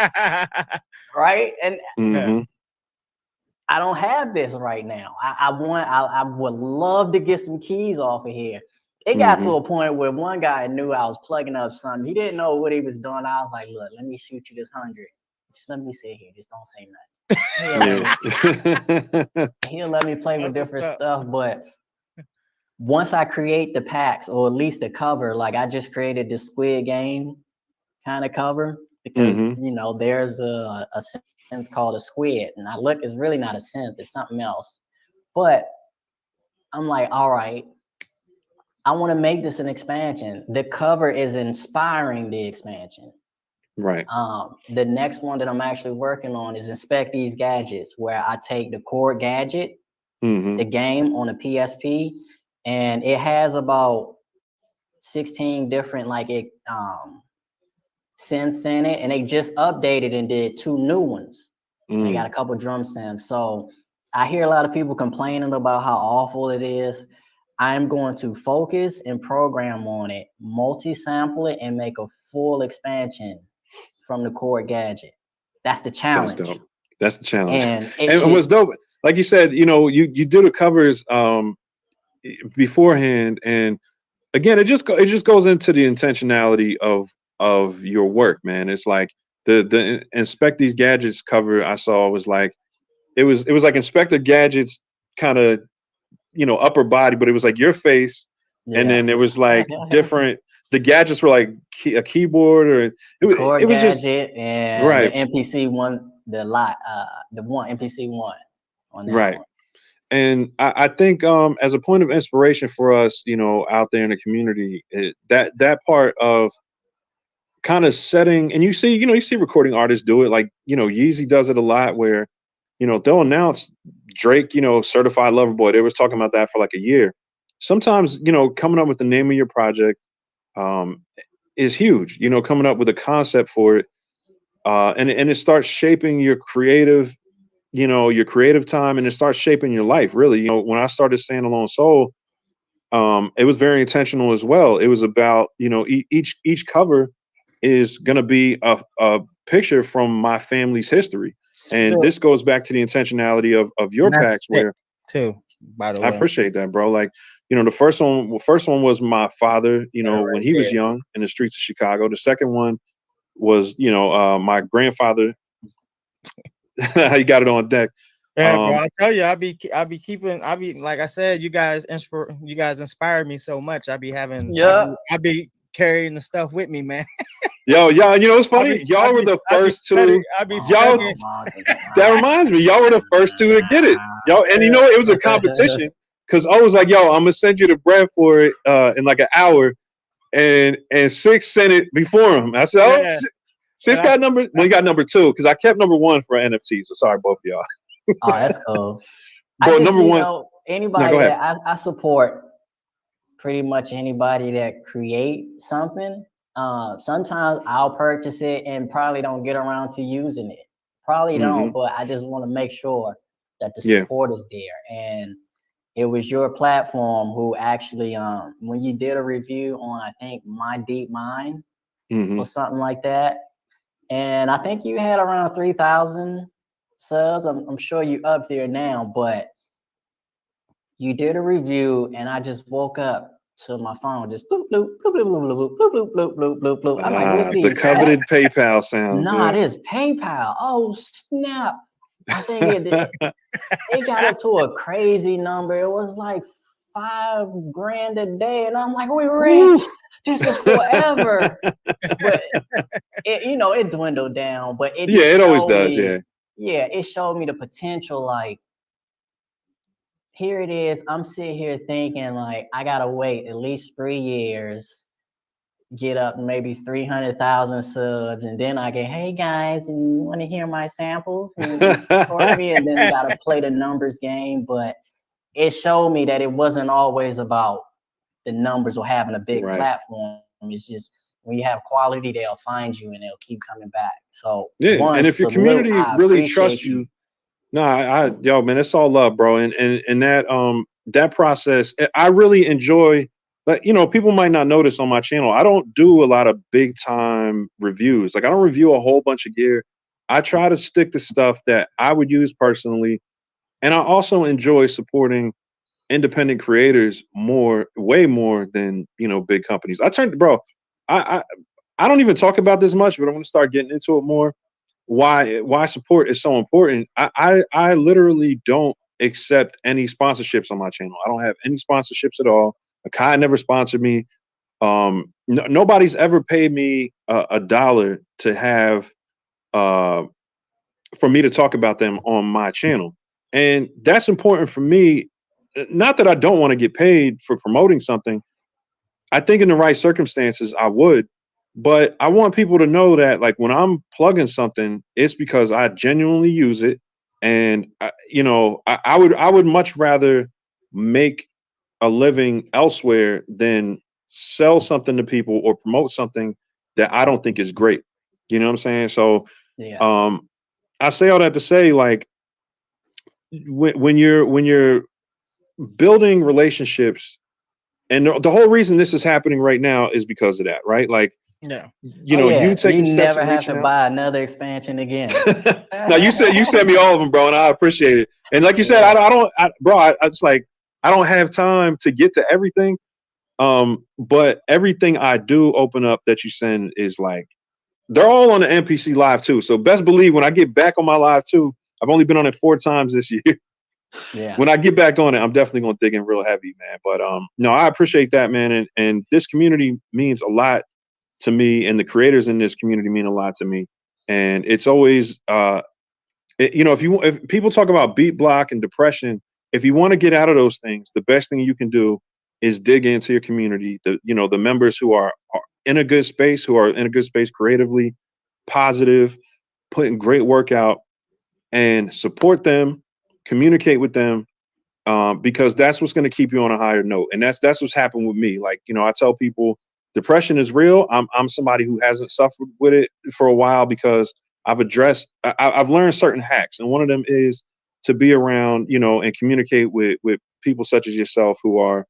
right? And I don't have this right now. I would love to get some keys off of here. It got to a point where one guy knew I was plugging up something. He didn't know what he was doing. I was like, look, let me shoot you this 100. Just let me sit here. Just don't say nothing. He'll let me play with different stuff. But once I create the packs, or at least the cover, like I just created the Squid Game kind of cover, because, there's a synth called a squid. And I look, it's really not a synth. It's something else. But I'm like, all right, I want to make this an expansion. The cover is inspiring the expansion. Right. The next one that I'm actually working on is Inspect These Gadgets, where I take the core gadget the game on a PSP, and it has about 16 different synths in it, and they just updated and did 2 new ones. They got a couple drum synths. So I hear a lot of people complaining about how awful it is. I'm going to focus and program on it, multi-sample it, and make a full expansion from the Chord gadget. That's the challenge. That's dope. That's the challenge. And what's dope, like you said, you know, you do the covers beforehand, and again, it just goes into the intentionality of your work, man. It's like the Inspect These Gadgets cover I saw was like it was like Inspector Gadgets kind of, you know, upper body, but it was like your face, and then it was like different. The gadgets were like a keyboard, or it was just and right. The MPC one, the MPC one on that right. one. And I think as a point of inspiration for us, you know, out there in the community, that part of kind of setting, and you see recording artists do it, like, you know, Yeezy does it a lot, where, you know, they'll announce Drake, you know, Certified Lover Boy. They was talking about that for like a year. Sometimes, you know, coming up with the name of your project is huge, you know, coming up with a concept for it. And it starts shaping your creative, you know, your creative time, and it starts shaping your life, really. You know, when I started Standalone Soul, it was very intentional as well. It was about, you know, each cover is going to be a picture from my family's history. And this goes back to the intentionality of your packs, where too, by the way. I appreciate that, bro. Like, you know, the first one was my father, you know, when he was young in the streets of Chicago. The second one was, you know, my grandfather. He got it on deck. Yeah, bro, I tell you, I be like I said, you guys inspired me so much. I be carrying the stuff with me, man. Yo, you know what's funny? Y'all were the first two. That reminds me, y'all were the first two to get it. Y'all, and you know, it was a competition, because I was like, yo, I'm gonna send you the bread for it in like an hour, and Sixx sent it before him. I said, oh, Sixx got number. Well, he got number 2, because I kept number 1 for NFT. So sorry, both of y'all. Oh, that's cool. But number 1, know, anybody that I support, pretty much anybody that create something. Sometimes I'll purchase it and probably don't get around to using it. Probably don't, but I just want to make sure that the support is there. And it was your platform who actually, when you did a review on, I think, My Deep Mind or something like that, and I think you had around 3,000 subs. I'm sure you up there now, but you did a review, and I just woke up to my phone, just bloop, bloop, bloop, bloop, bloop, bloop, bloop, bloop, bloop, bloop, bloop. I'm like, what's these? The coveted PayPal sound. Nah, it is PayPal. Oh, snap. I think it got up to a crazy number. It was like $5,000 a day. And I'm like, we're rich. This is forever. But it dwindled down. But it always does. Yeah, it showed me the potential. Like, here it is. I'm sitting here thinking, like, I gotta wait at least 3 years, get up maybe 300,000 subs, and then I get, hey guys, and you want to hear my samples and support me, and then I gotta play the numbers game. But it showed me that it wasn't always about the numbers or having a big platform. It's just, when you have quality, they'll find you and they'll keep coming back. So and if your community really trusts you. No, yo, man, it's all love, bro. And that process, I really enjoy. But, you know, people might not notice on my channel, I don't do a lot of big time reviews. Like, I don't review a whole bunch of gear. I try to stick to stuff that I would use personally. And I also enjoy supporting independent creators way more than, you know, big companies. I don't even talk about this much, but I'm going to start getting into it more. Why support is so important. I literally don't accept any sponsorships on my channel. I don't have any sponsorships at all. Akai never sponsored me. Nobody's ever paid me $1 to have for me to talk about them on my channel. And that's important for me. Not that I don't want to get paid for promoting something. I think in the right circumstances, I would. But I want people to know that, like, when I'm plugging something, it's because I genuinely use it And I would much rather make a living elsewhere than sell something to people or promote something that I don't think is great. You know what I'm saying? So Yeah. I say all that to say, like, when you're building relationships, and the whole reason this is happening right now is because of that, right? Like, Yeah. Yeah. you taking you steps never and have to reaching out. buy another expansion again. Now you sent me all of them, bro, and I appreciate it. And like you said, it's like I don't have time to get to everything. But everything I do open up that you send is like, they're all on the MPC live too. So best believe when I get back on my live too, I've only been on it 4 times this year. Yeah. When I get back on it, I'm definitely gonna dig in real heavy, man. But no, I appreciate that, man. And this community means a lot to me, and the creators in this community mean a lot to me. And it's always if people talk about beat block and depression, if you want to get out of those things, the best thing you can do is dig into your community. The members who are in a good space, who are in a good space creatively, positive, putting great work out, and support them, communicate with them, because that's what's going to keep you on a higher note. And that's what's happened with me. Like, I tell people depression is real. I'm somebody who hasn't suffered with it for a while because I've learned certain hacks. And one of them is to be around, and communicate with people such as yourself who are,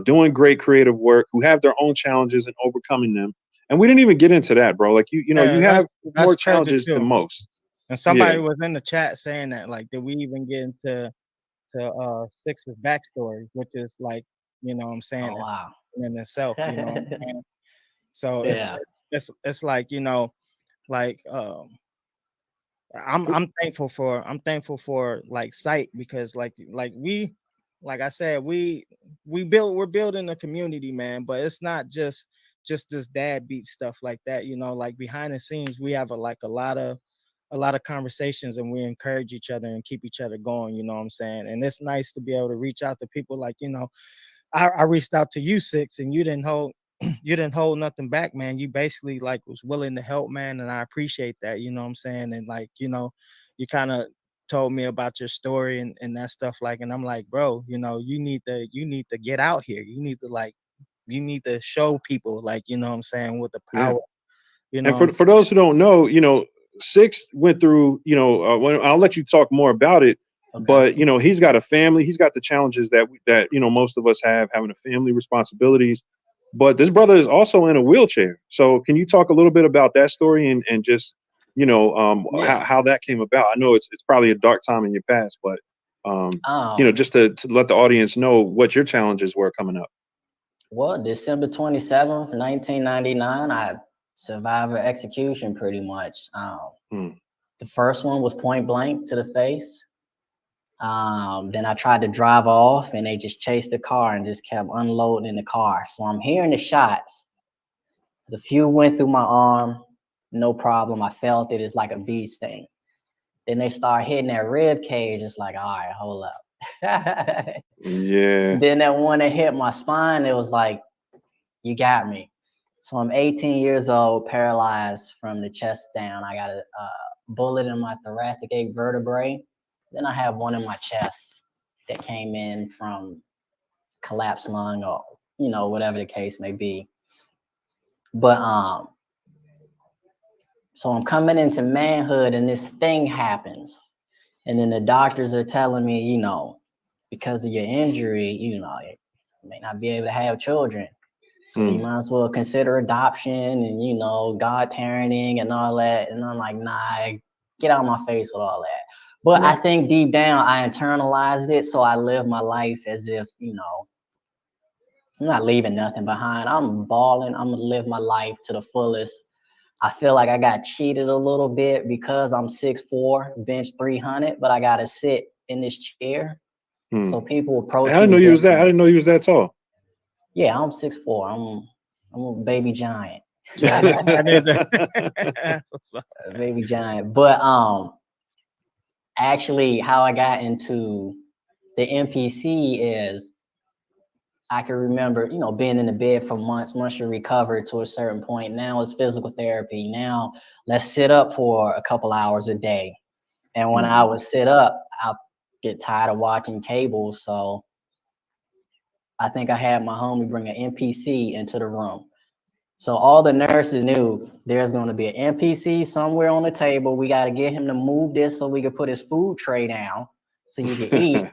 doing great creative work, who have their own challenges and overcoming them. And we didn't even get into that, bro. Like, you have more challenges than most. And somebody was in the chat saying that, like, did we even get into Sixx's backstory, which is like, what I'm saying, wow. in itself, what I'm saying? So Yeah. it's like, like I'm thankful for like Sight, because like I said, we're building a community, man, but it's not just this dad beat stuff like that, like behind the scenes we have a lot of conversations, and we encourage each other and keep each other going, you know what I'm saying? And it's nice to be able to reach out to people like, I reached out to you, Sixx, and you didn't hold nothing back, man. You basically like was willing to help, man, and I appreciate that, you know what I'm saying? And like, you kind of told me about your story and that stuff, like, and I'm like, bro, you need to get out here. You need to show people, like, you know what I'm saying, with the power. And for those who don't know, Sixx went through, I'll let you talk more about it. Okay. But he's got a family. He's got the challenges that most of us have, having a family, responsibilities. But this brother is also in a wheelchair. So can you talk a little bit about that story and just how that came about? I know it's probably a dark time in your past, but just to let the audience know what your challenges were coming up. Well, December 27th, 1999, I survivor execution, pretty much. The first one was point blank to the face. Then I tried to drive off, and they just chased the car and just kept unloading in the car. So I'm hearing the shots. The few went through my arm, no problem. I felt it. It's like a bee sting. Then they start hitting that rib cage. It's like, all right, hold up. Yeah. Then that one that hit my spine, it was like, you got me. So I'm 18 years old, paralyzed from the chest down. I got a bullet in my thoracic vertebrae. Then I have one in my chest that came in from collapsed lung, or whatever the case may be. But so I'm coming into manhood, and this thing happens, and then the doctors are telling me, because of your injury, you may not be able to have children. So you might as well consider adoption and, God parenting and all that. And I'm like, nah, get out of my face with all that. But I think deep down, I internalized it. So I live my life as if, I'm not leaving nothing behind. I'm balling. I'm going to live my life to the fullest. I feel like I got cheated a little bit because I'm 6'4", bench 300, but I got to sit in this chair. So people approach me. I didn't know you was that. I didn't know you was that tall. Yeah, I'm 6'4". I'm a baby giant. Baby giant. But actually how I got into the MPC is I can remember, being in the bed for months. Once you recover to a certain point, now it's physical therapy. Now let's sit up for a couple hours a day. And when I would sit up, I'll get tired of watching cable. So I think I had my homie bring an MPC into the room. So all the nurses knew there's going to be an MPC somewhere on the table. We got to get him to move this so we can put his food tray down so you can eat.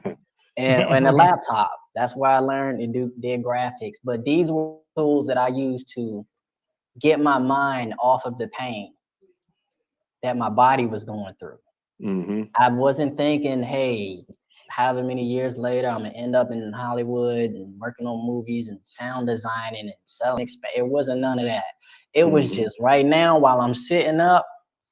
And the laptop. That's where I learned to did graphics. But these were tools that I used to get my mind off of the pain that my body was going through. I wasn't thinking, hey, however many years later, I'm gonna end up in Hollywood and working on movies and sound designing and selling. It wasn't none of that. It was just right now while I'm sitting up,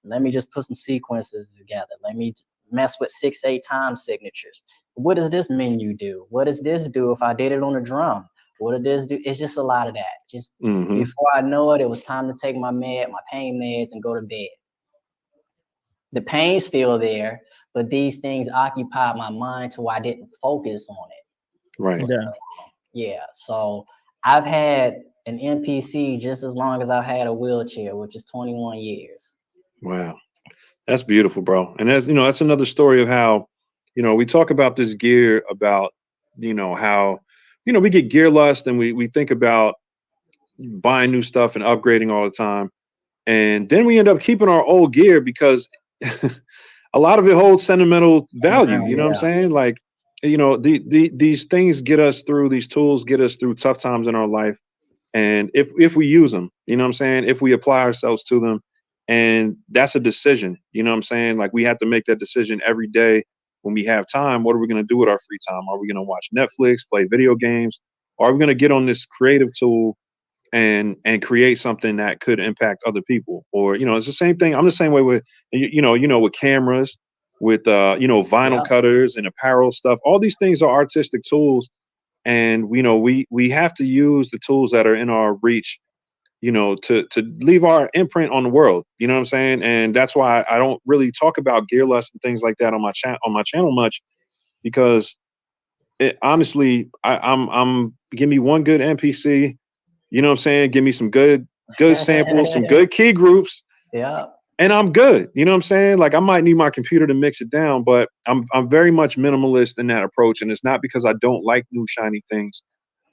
let me just put some sequences together. Let me mess with 6/8 time signatures. What does this menu do? What does this do if I did it on a drum? What did this do? It's just a lot of that. Just before I know it, it was time to take my pain meds and go to bed. The pain's still there, but these things occupied my mind so I didn't focus on it. Right. Yeah. So I've had an MPC just as long as I've had a wheelchair, which is 21 years. Wow. That's beautiful, bro. And that's, that's another story of how, we talk about this gear, about, how, we get gear lust and we think about buying new stuff and upgrading all the time. And then we end up keeping our old gear because a lot of it holds sentimental value. You know what I'm saying? Like, these things get us through, these tools get us through tough times in our life. And if we use them, you know what I'm saying? If we apply ourselves to them, and that's a decision, you know what I'm saying? Like we have to make that decision every day when we have time. What are we going to do with our free time? Are we going to watch Netflix, play video games? Or are we going to get on this creative tool and create something that could impact other people? Or, it's the same thing. I'm the same way with, with cameras, with, vinyl cutters and apparel stuff. All these things are artistic tools. And, we have to use the tools that are in our reach, to leave our imprint on the world. You know what I'm saying? And that's why I don't really talk about gear lust and things like that on my channel much, because honestly, I'm give me one good MPC. You know what I'm saying? Give me some good samples, some good key groups. Yeah. And I'm good. You know what I'm saying? Like I might need my computer to mix it down, but I'm very much minimalist in that approach. And it's not because I don't like new shiny things.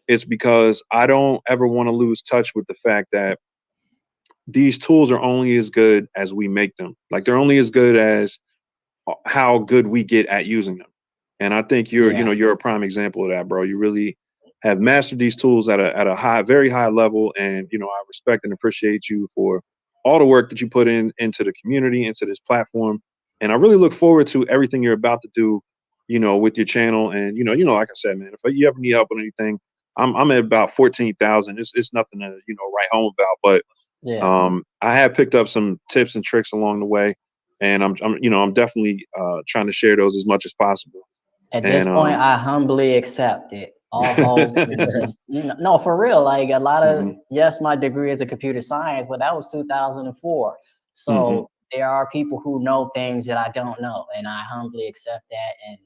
It's because I don't ever want to lose touch with the fact that these tools are only as good as we make them. Like they're only as good as how good we get at using them. And I think you're a prime example of that, bro. You really have mastered these tools at a very high level. And, I respect and appreciate you for all the work that you put into the community, into this platform. And I really look forward to everything you're about to do, with your channel. And, like I said, man, if you ever need help with anything, I'm at about 14,000. It's nothing to, write home about, but I have picked up some tips and tricks along the way. And I'm definitely trying to share those as much as possible. At this point, I humbly accept it. No, for real. Like a lot of, yes, my degree is in computer science, but that was 2004. So there are people who know things that I don't know, and I humbly accept that. And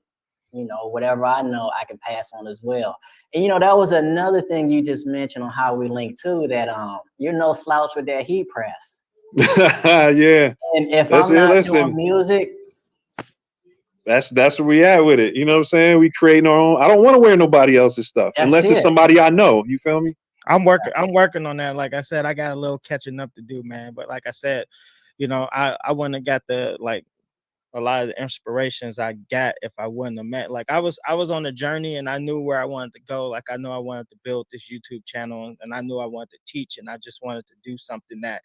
whatever I know, I can pass on as well. And that was another thing you just mentioned on how we link too. That you're no slouch with that heat press. Yeah. And if I'm not doing music, that's where we at with it. You know what I'm saying? We creating our own. I don't want to wear nobody else's stuff unless it's somebody I know. You feel me? I'm working on that. Like I said, I got a little catching up to do, man. But like I said, I wouldn't have got a lot of the inspirations I got if I wouldn't have met. Like I was on a journey and I knew where I wanted to go. Like I know I wanted to build this YouTube channel and I knew I wanted to teach, and I just wanted to do something that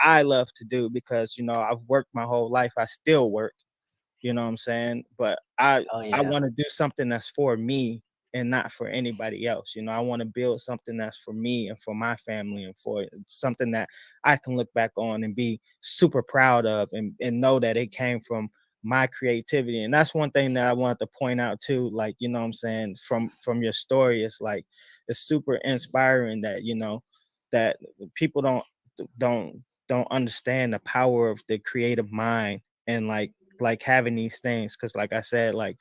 I love to do because I've worked my whole life. I still work. You know what I'm saying? But I want to do something that's for me and not for anybody else. I want to build something that's for me and for my family and for something that I can look back on and be super proud of and know that it came from my creativity. And that's one thing that I wanted to point out too. Like, what I'm saying, from your story, it's like, it's super inspiring that, that people don't understand the power of the creative mind and like having these things. Cause like I said, like,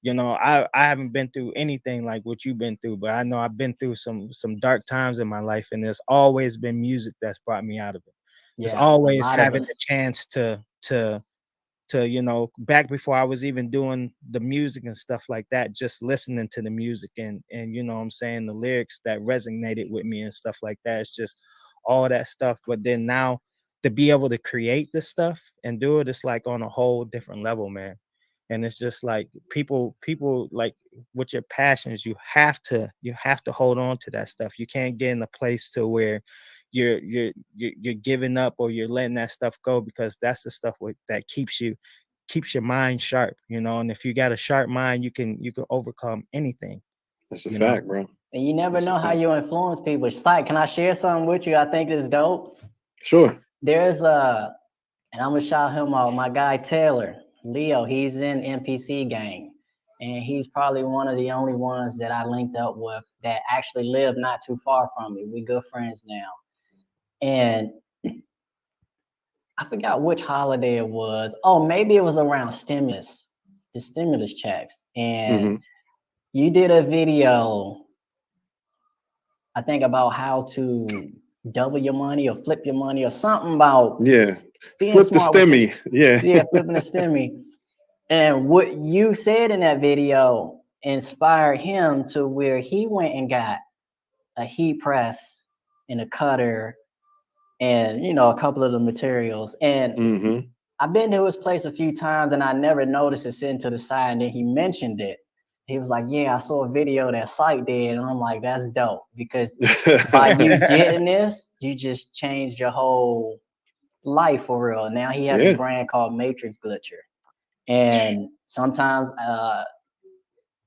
I haven't been through anything like what you've been through, but I know I've been through some dark times in my life, and there's always been music that's brought me out of it. There's always having the chance to you know, back before I was even doing the music and stuff like that, just listening to the music and you know what I'm saying, the lyrics that resonated with me and stuff like that. It's just all that stuff. But then now to be able to create this stuff and do it, it's like on a whole different level, man. And it's just like people like with your passions, you have to hold on to that stuff. You can't get in a place to where you're giving up or you're letting that stuff go, because that's the stuff that keeps your mind sharp, you know. And if you got a sharp mind, you can overcome anything. That's a fact, bro. And you never know how you influence people. Sykk, can I share something with you? I think it's dope. Sure. There's and I'm gonna shout him out, my guy Taylor Leo. He's in MPC gang, and he's probably one of the only ones that I linked up with that actually live not too far from me. We good friends now. And I forgot which holiday it was. Oh, maybe it was around the stimulus checks. And you did a video, I think, about how to double your money or flip your money or something about flip the stimmy. Flipping the stimmy. And what you said in that video inspired him to where he went and got a heat press and a cutter and, you know, a couple of the materials. And I've been to his place a few times and I never noticed it sitting to the side. And then he mentioned it. He was like, yeah, I saw a video that Sykk did. And I'm like, that's dope, because by you getting this, you just changed your whole life for real. Now he has a brand called Matrix Glitcher. And sometimes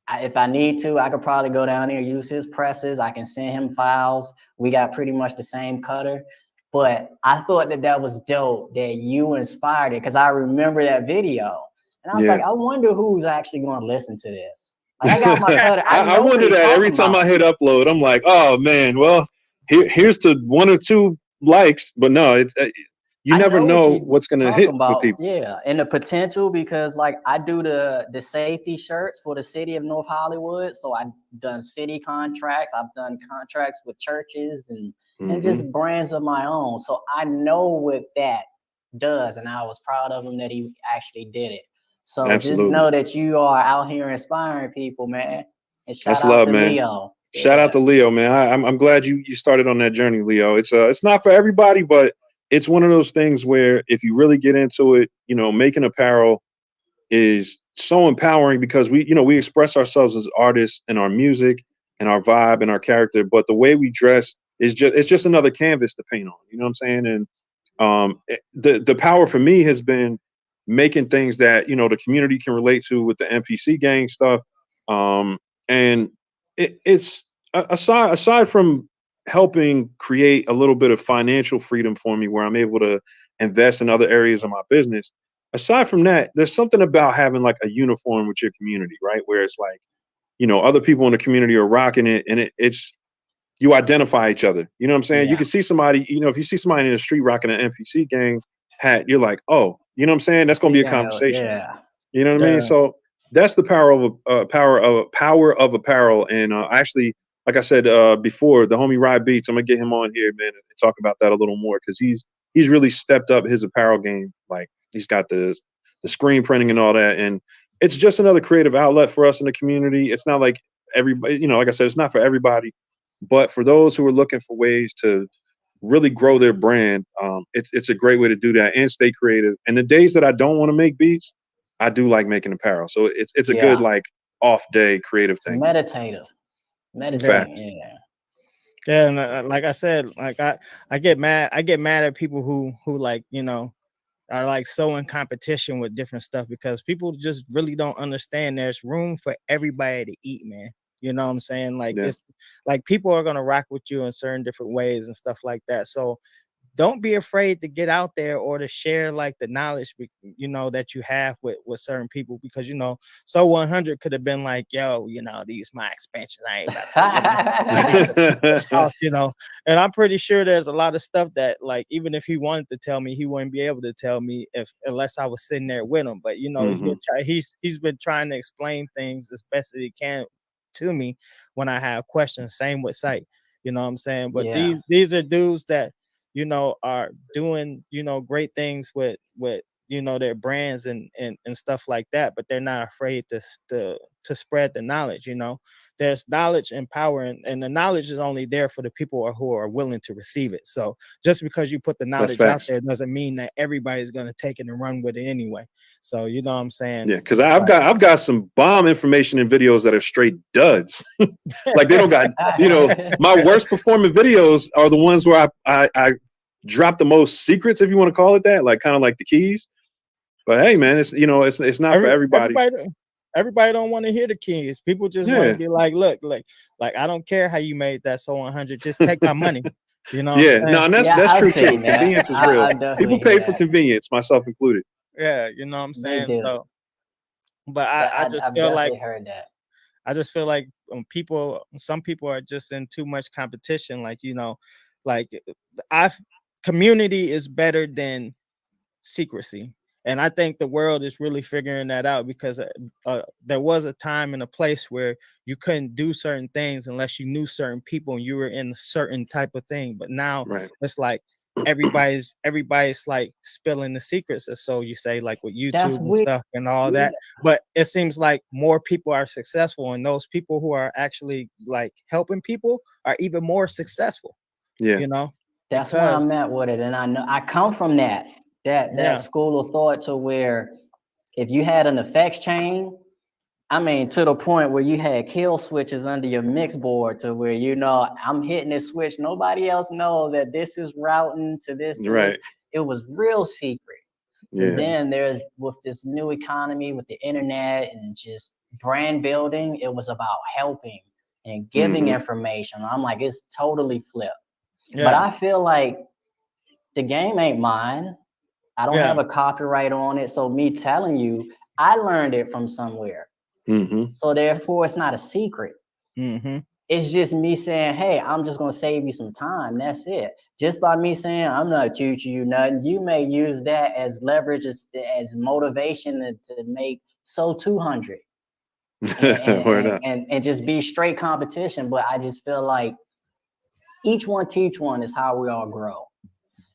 if I need to, I could probably go down there, use his presses. I can send him files. We got pretty much the same cutter. But I thought that was dope that you inspired it, because I remember that video. And I was like, I wonder who's actually going to listen to this. Like, I got my cutter. I wonder that every time I hit upload. I'm like, oh, man, well, here's to 1 or 2 likes. But no, you never know what's going to hit with people. Yeah, and the potential, because like I do the safety shirts for the city of North Hollywood. So I've done city contracts. I've done contracts with churches and just brands of my own. So I know what that does. And I was proud of him that he actually did it. So just know that you are out here inspiring people, man. And shout out to Leo. Shout out to Leo, man. I'm glad you started on that journey, Leo. It's not for everybody, but it's one of those things where if you really get into it, you know, making apparel is so empowering, because we express ourselves as artists in our music and our vibe and our character, but the way we dress is just another canvas to paint on. You know what I'm saying? And the power for me has been making things that, you know, the community can relate to with the MPC gang stuff. And it's aside from helping create a little bit of financial freedom for me, where I'm able to invest in other areas of my business. Aside from that, there's something about having like a uniform with your community, right? Where it's like, you know, other people in the community are rocking it, and it's you identify each other. You know what I'm saying? You can see somebody, you know, if you see somebody in the street rocking an MPC gang hat, you're like, oh, you know what I'm saying? That's going to be a conversation. You know what I mean? So that's the power of apparel. And actually, like I said before, the homie Rye Beats, I'm gonna get him on here, man, and talk about that a little more, because he's really stepped up his apparel game. Like, he's got the screen printing and all that, and it's just another creative outlet for us in the community. It's not like everybody, you know, like I said, it's not for everybody, but for those who are looking for ways to really grow their brand, it's a great way to do that and stay creative. And the days that I don't want to make beats, I do like making apparel. So it's a good like off day creative thing. Meditative. Yeah, and like I said, like I get mad at people who like, you know, are like so in competition with different stuff, because people just really don't understand there's room for everybody to eat, man. You know what I'm saying? Like it's like people are gonna rock with you in certain different ways and stuff like that. So don't be afraid to get out there or to share like the knowledge, you know, that you have with certain people, because, you know, Soo100 could have been like, yo, you know, these my expansions, I ain't about to, stuff, you know. And I'm pretty sure there's a lot of stuff that, like, even if he wanted to tell me, he wouldn't be able to tell me unless I was sitting there with him. But, you know, he's been trying to explain things as best as he can to me when I have questions. Same with Sykk, you know what I'm saying? But these are dudes that, you know, are doing, you know, great things with, you know, their brands and stuff like that, but they're not afraid to spread the knowledge. You know, there's knowledge and power, and the knowledge is only there for the people who are willing to receive it. So just because you put the knowledge out there doesn't mean that everybody's going to take it and run with it anyway. So you know what I'm saying? Yeah, because I've got some bomb information in videos that are straight duds. Like they don't got, you know, my worst performing videos are the ones where I drop the most secrets, if you want to call it that, like kind of like the keys. But hey, man, it's, you know, it's not for everybody. Everybody don't want to hear the keys. People just want to be like, look, like I don't care how you made that Soo100, just take my money. You know? Yeah, no, and that's true too. That. Convenience is real. People pay for convenience, myself included. Yeah, you know what I'm saying. So, but I just feel like heard that. I just feel like some people are just in too much competition. Like, you know, like community is better than secrecy. And I think the world is really figuring that out, because there was a time and a place where you couldn't do certain things unless you knew certain people and you were in a certain type of thing. But now it's like everybody's like spilling the secrets, or so you say, like with YouTube and stuff and all that. But it seems like more people are successful, and those people who are actually like helping people are even more successful. Yeah, you know, that's why I'm at with it. And I know I come from that school of thought, to where if you had an effects chain, I mean, to the point where you had kill switches under your mix board, to where, you know, I'm hitting this switch, nobody else knows that this is routing to this. Right. It was real secret. Yeah. And then there's, with this new economy, with the internet and just brand building, it was about helping and giving information. I'm like, it's totally flipped. Yeah. But I feel like the game ain't mine. I don't have a copyright on it. So me telling you, I learned it from somewhere. So therefore, it's not a secret. It's just me saying, hey, I'm just going to save you some time. That's it. Just by me saying, I'm not teaching you nothing, you may use that as leverage, as motivation to make Soo100 and just be straight competition. But I just feel like each one teach one is how we all grow.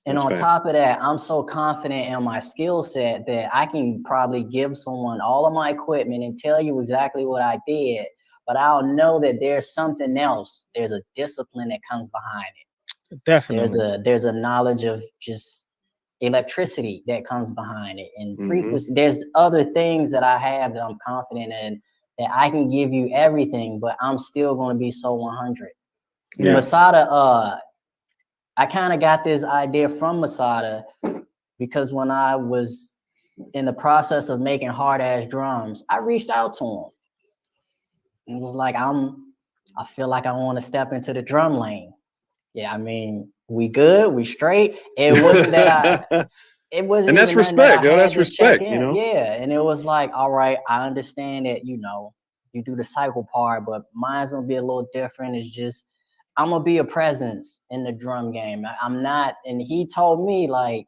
And on top of that, I'm so confident in my skill set that I can probably give someone all of my equipment and tell you exactly what I did, but I'll know that there's something else. There's a discipline that comes behind it. Definitely. There's a knowledge of just electricity that comes behind it, and frequency. There's other things that I have that I'm confident in, that I can give you everything, but I'm still going to be Soo100. Yeah. Masada, I kind of got this idea from Masada, because when I was in the process of making hard ass drums, I reached out to him and was like, I feel like I want to step into the drum lane. Yeah, I mean, we good, we straight. It wasn't that it wasn't. And that's respect, yo. That's respect, you know. Yeah, and it was like, all right, I understand that, you know, you do the cycle part, but mine's gonna be a little different. It's just, I'm gonna be a presence in the drum game. I'm not, and he told me, like,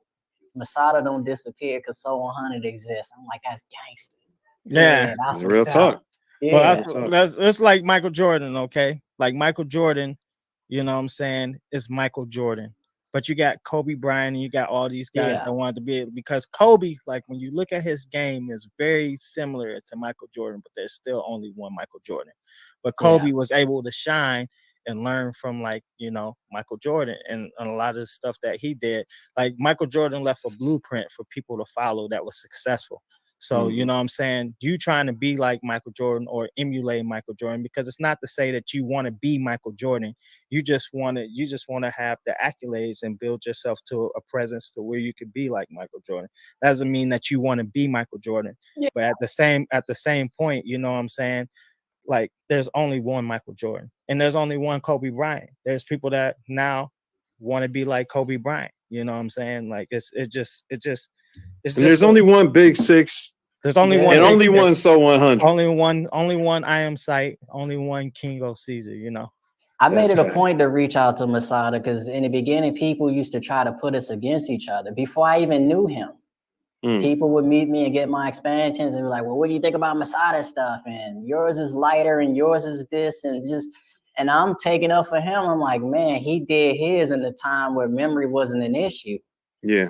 Masada don't disappear because Soo100 exists. I'm like, that's gangster. Yeah, that's real talk. Yeah, well, that's like Michael Jordan, okay? Like Michael Jordan, you know what I'm saying, is Michael Jordan. But you got Kobe Bryant and you got all these guys that wanted to be, because Kobe, like when you look at his game, is very similar to Michael Jordan, but there's still only one Michael Jordan. But Kobe was able to shine and learn from, like, you know, Michael Jordan and a lot of the stuff that he did. Like Michael Jordan left a blueprint for people to follow that was successful. So, you know what I'm saying? You trying to be like Michael Jordan or emulate Michael Jordan, because it's not to say that you want to be Michael Jordan. You just want to have the accolades and build yourself to a presence to where you could be like Michael Jordan. That doesn't mean that you want to be Michael Jordan. Yeah. But at the same point, you know what I'm saying? Like, there's only one Michael Jordan and there's only one Kobe Bryant. There's people that now want to be like Kobe Bryant. You know what I'm saying? Like, it's just there's only one Big Sixx. There's only one, and only one Soo100. Only one I Am Sight. Only one THEKINGOCAESAR. You know. I made it a point to reach out to Masada, because in the beginning, people used to try to put us against each other. Before I even knew him, people would meet me and get my expansions and be like, well, what do you think about Masada stuff? And yours is lighter and yours is this, and I'm taking up for him. I'm like, man, he did his in the time where memory wasn't an issue. Yeah.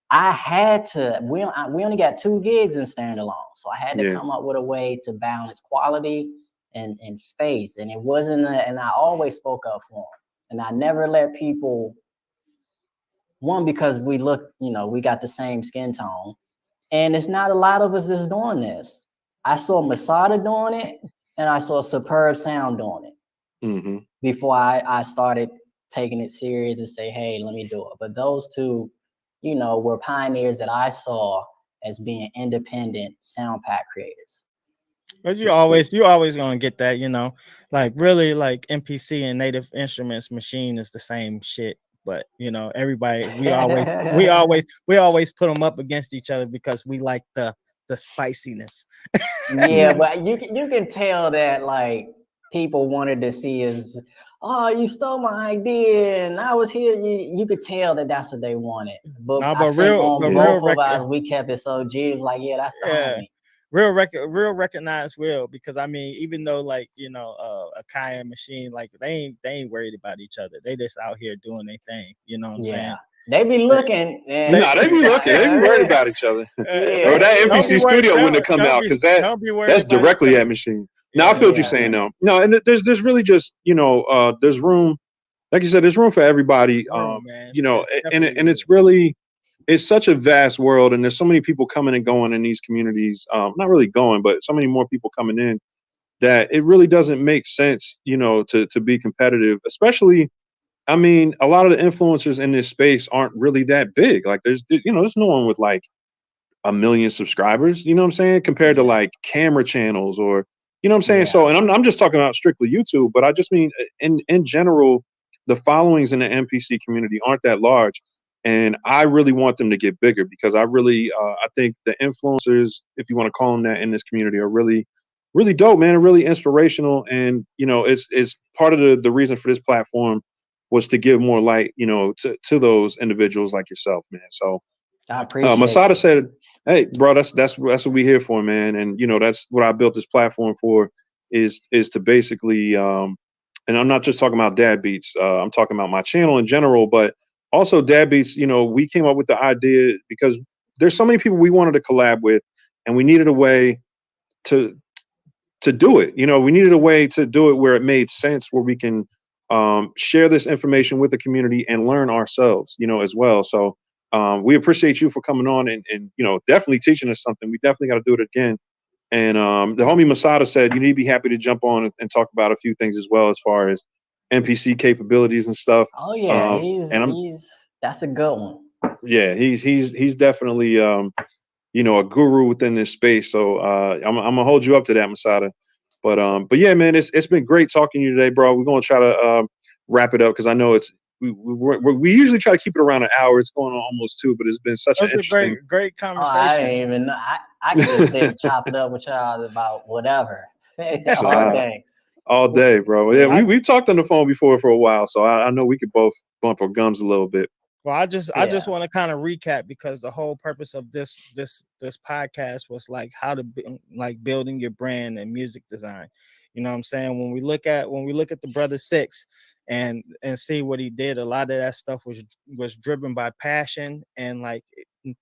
I had to, we only got 2 gigs in standalone. So I had to come up with a way to balance quality and space. And it wasn't, and I always spoke up for them. And I never let people, one, because we look, you know, we got the same skin tone. And it's not a lot of us that's doing this. I saw Masada doing it, and I saw Superb Sound doing it before I started taking it serious and say, hey, let me do it. But those two, you know, were pioneers that I saw as being independent sound pack creators. But you always gonna get that, you know, like really like MPC and Native Instruments machine is the same shit. But you know, everybody we always put them up against each other because we like the spiciness. Yeah, but you can tell that like people wanted to see is, oh, you stole my idea and I was here. You could tell that that's what they wanted. But No, I think on both of us, we kept it so G. It was like, yeah, that's the homie. Real recognized real, because I mean, even though like, you know, akai and machine, like they ain't worried about each other. They just out here doing their thing. You know what I'm saying? They be looking. And no, they be looking. They be worried about each other. Or that MPC studio wouldn't have come out because that's directly at machine. Now I feel what you're saying though. No, and there's really just, you know, there's room, like you said, there's room for everybody. You know, and it's really, it's such a vast world, and there's so many people coming and going in these communities. Not really going, but so many more people coming in that it really doesn't make sense, you know, to be competitive. Especially, I mean, a lot of the influencers in this space aren't really that big. Like, there's no one with like 1 million subscribers. You know what I'm saying? Compared to like camera channels or, you know what I'm saying. So, and I'm just talking about strictly YouTube, but I just mean in general, the followings in the MPC community aren't that large. And I really want them to get bigger because I really, I think the influencers, if you want to call them that, in this community are really, really dope, man, and really inspirational. And, you know, it's part of the reason for this platform was to give more light, you know, to those individuals like yourself, man. So I appreciate Masada said, hey, bro, that's what we here for, man. And, you know, that's what I built this platform for, is to basically, and I'm not just talking about Dad Beats, I'm talking about my channel in general, but also Dad Beats. You know, we came up with the idea because there's so many people we wanted to collab with, and we needed a way to do it. You know, we needed a way to do it where it made sense, where we can share this information with the community and learn ourselves, you know, as well. So we appreciate you for coming on and you know, definitely teaching us something. We definitely got to do it again. And the homie Masada said you need to be happy to jump on and talk about a few things as well, as far as MPC capabilities and stuff. Oh yeah, that's a good one. Yeah, he's definitely you know, a guru within this space. So I'm gonna hold you up to that, Masada. But yeah, man, it's been great talking to you today, bro. We're gonna try to wrap it up because I know it's we usually try to keep it around an hour. It's going on almost 2, but it's been such an interesting, great conversation. I didn't even know. I could just sit and chop it up with y'all about whatever all day, bro. Yeah, we've talked on the phone before for a while, so I know we could both bump our gums a little bit. Well, I just want to kind of recap, because the whole purpose of this podcast was like how to like building your brand and music design. You know what I'm saying? When we look at the brother Sixx and see what he did, a lot of that stuff was driven by passion and like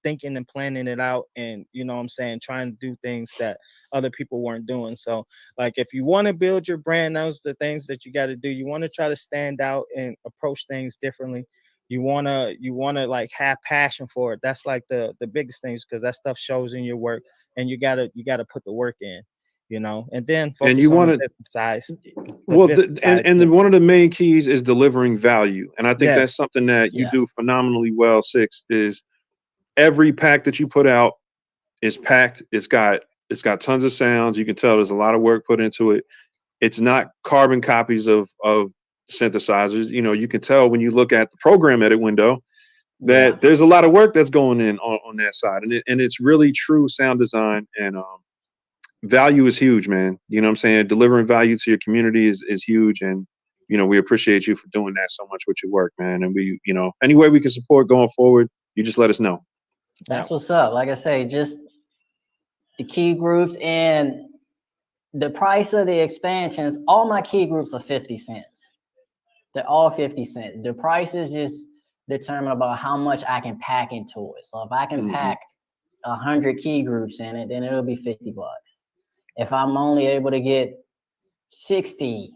thinking and planning it out, and you know what I'm saying, trying to do things that other people weren't doing. So like, if you want to build your brand, those are the things that you got to do. You want to try to stand out and approach things differently. You wanna like have passion for it. That's like the biggest things, because that stuff shows in your work, and you gotta put the work in, you know, and then focus and you on want the business side. And one of the main keys is delivering value, and I think that's something that you do phenomenally well. Sixx is every pack that you put out is packed. It's got tons of sounds. You can tell there's a lot of work put into it. It's not carbon copies of synthesizers. You know, you can tell when you look at the program edit window that there's a lot of work that's going in on that side, and it's really true sound design. And value is huge, man. You know what I'm saying? Delivering value to your community is huge, and you know, we appreciate you for doing that so much with your work, man. And we, you know, any way we can support going forward, you just let us know. That's what's up. Like I say, just the key groups and the price of the expansions. All my key groups are 50 cents. They're all 50 cents. The price is just determined about how much I can pack into it. So if I can pack 100 key groups in it, then it'll be $50. If I'm only able to get 60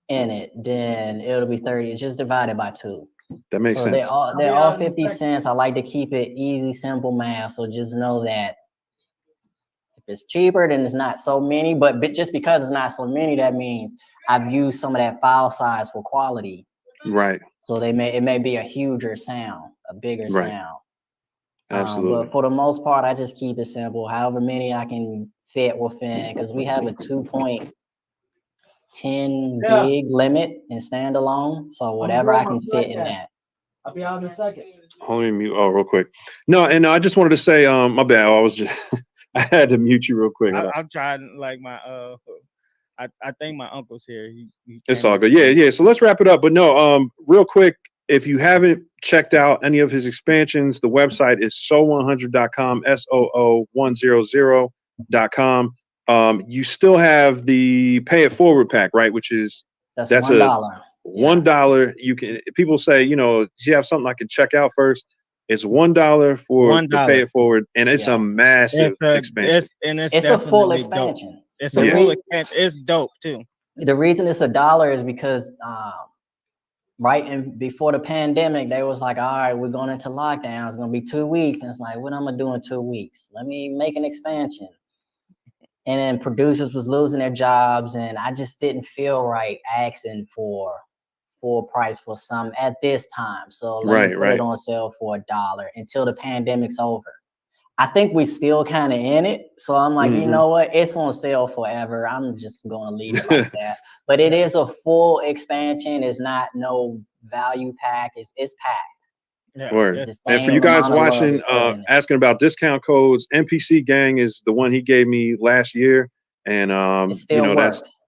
in it, then it'll be 30. It's just divided by 2. That makes sense. They're all 50 cents. I like to keep it easy, simple math. So just know that if it's cheaper, then it's not so many. But just because it's not so many, that means I've used some of that file size for quality. Right. So it may be a huger sound, a bigger sound. Absolutely. But for the most part, I just keep it simple. However many I can fit within, because we have a 2.10 gig limit in standalone. So whatever I can fit in that. I'll be out in a second. Hold me mute. Oh, real quick. No, and I just wanted to say, my bad. I was just, I had to mute you real quick. I'm trying, like, my I think my uncle's here. It's all good. Yeah. So let's wrap it up. But no, real quick, if you haven't checked out any of his expansions, the website is Soo100.com, Soo100.com. You still have the pay it forward pack, right? Which is that's $1. $1. You can, people say, do you have something I can check out first? It's $1 for the pay it forward, and it's a massive expansion. It's a full expansion. Dope. It's a full expansion. It's dope too. The reason it's $1 is because before the pandemic, they was like, all right, we're going into lockdown. It's going to be 2 weeks. And it's like, what I'm going to do in 2 weeks? Let me make an expansion. And then producers was losing their jobs. And I just didn't feel right asking for full price for some at this time. So let me put it on sale for $1 until the pandemic's over. I think we still kind of in it. So I'm like, you know what? It's on sale forever. I'm just going to leave it like that. But it is a full expansion. It's not no value pack. It's packed. Yeah. And for you guys watching, asking about discount codes, MPC Gang is the one he gave me last year. And, it still works.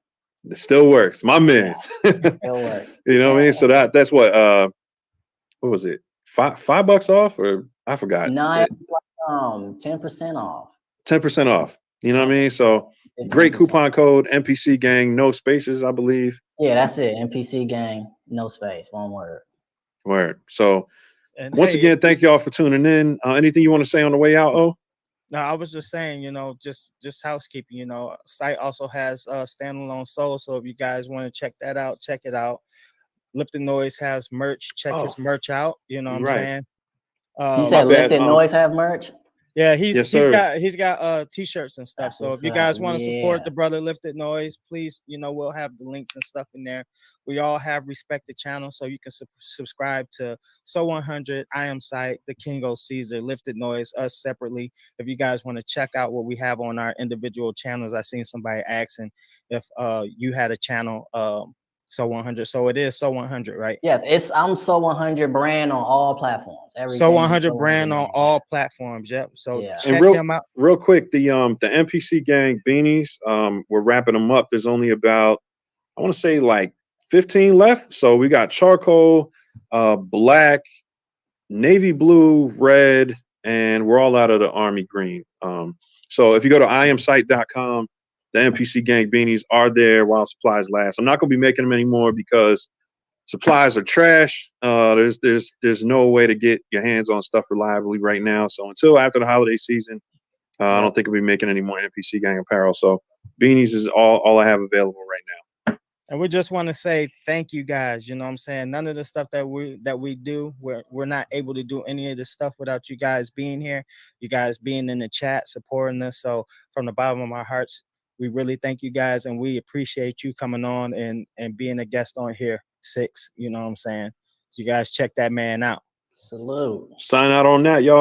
It still works. My man. It still works. You know what I mean? So that's what was it? $5 off, or I forgot. No, it was like 10% off. 10% off. You know what I mean? So 15%. Great coupon code, MPC Gang, no spaces, I believe. Yeah, that's it. MPC Gang, no space, one word. Word. So once again, thank y'all for tuning in. Anything you want to say on the way out, O? No, I was just saying, just housekeeping, site also has standalone soul. So if you guys want to check that out, check it out. Lifted Noise has merch. Check his merch out. You know what I'm saying? You said Lifted Noise have merch? Yeah, he's got t-shirts and stuff. So if you guys want to support the brother Lifted Noise, please, we'll have the links and stuff in there. We all have respected channels, so you can subscribe to Soo100, I Am Site, The THEKINGOCAESAR, Lifted Noise, us separately. If you guys want to check out what we have on our individual channels, I seen somebody asking if you had a channel. Soo100. So it is Soo100, right? Yes, I'm Soo100 brand on all platforms. Soo100 brand on all platforms. Yep. So check him out. Real quick, the MPC Gang beanies, we're wrapping them up. There's only about, I want to say like 15 left. So we got charcoal, black, navy blue, red, and we're all out of the army green. So if you go to iamsite.com, the MPC Gang beanies are there while supplies last. I'm not going to be making them anymore because supplies are trash. There's no way to get your hands on stuff reliably right now. So until after the holiday season, I don't think I'll be making any more MPC Gang apparel. So beanies is all I have available right now. And we just want to say thank you guys. You know what I'm saying? None of the stuff that we do, we're not able to do any of this stuff without you guys being here, you guys being in the chat, supporting us. So from the bottom of my hearts, we really thank you guys, and we appreciate you coming on and being a guest on here, Sixx. You know what I'm saying? So you guys check that man out. Salute. Sign out on that, y'all.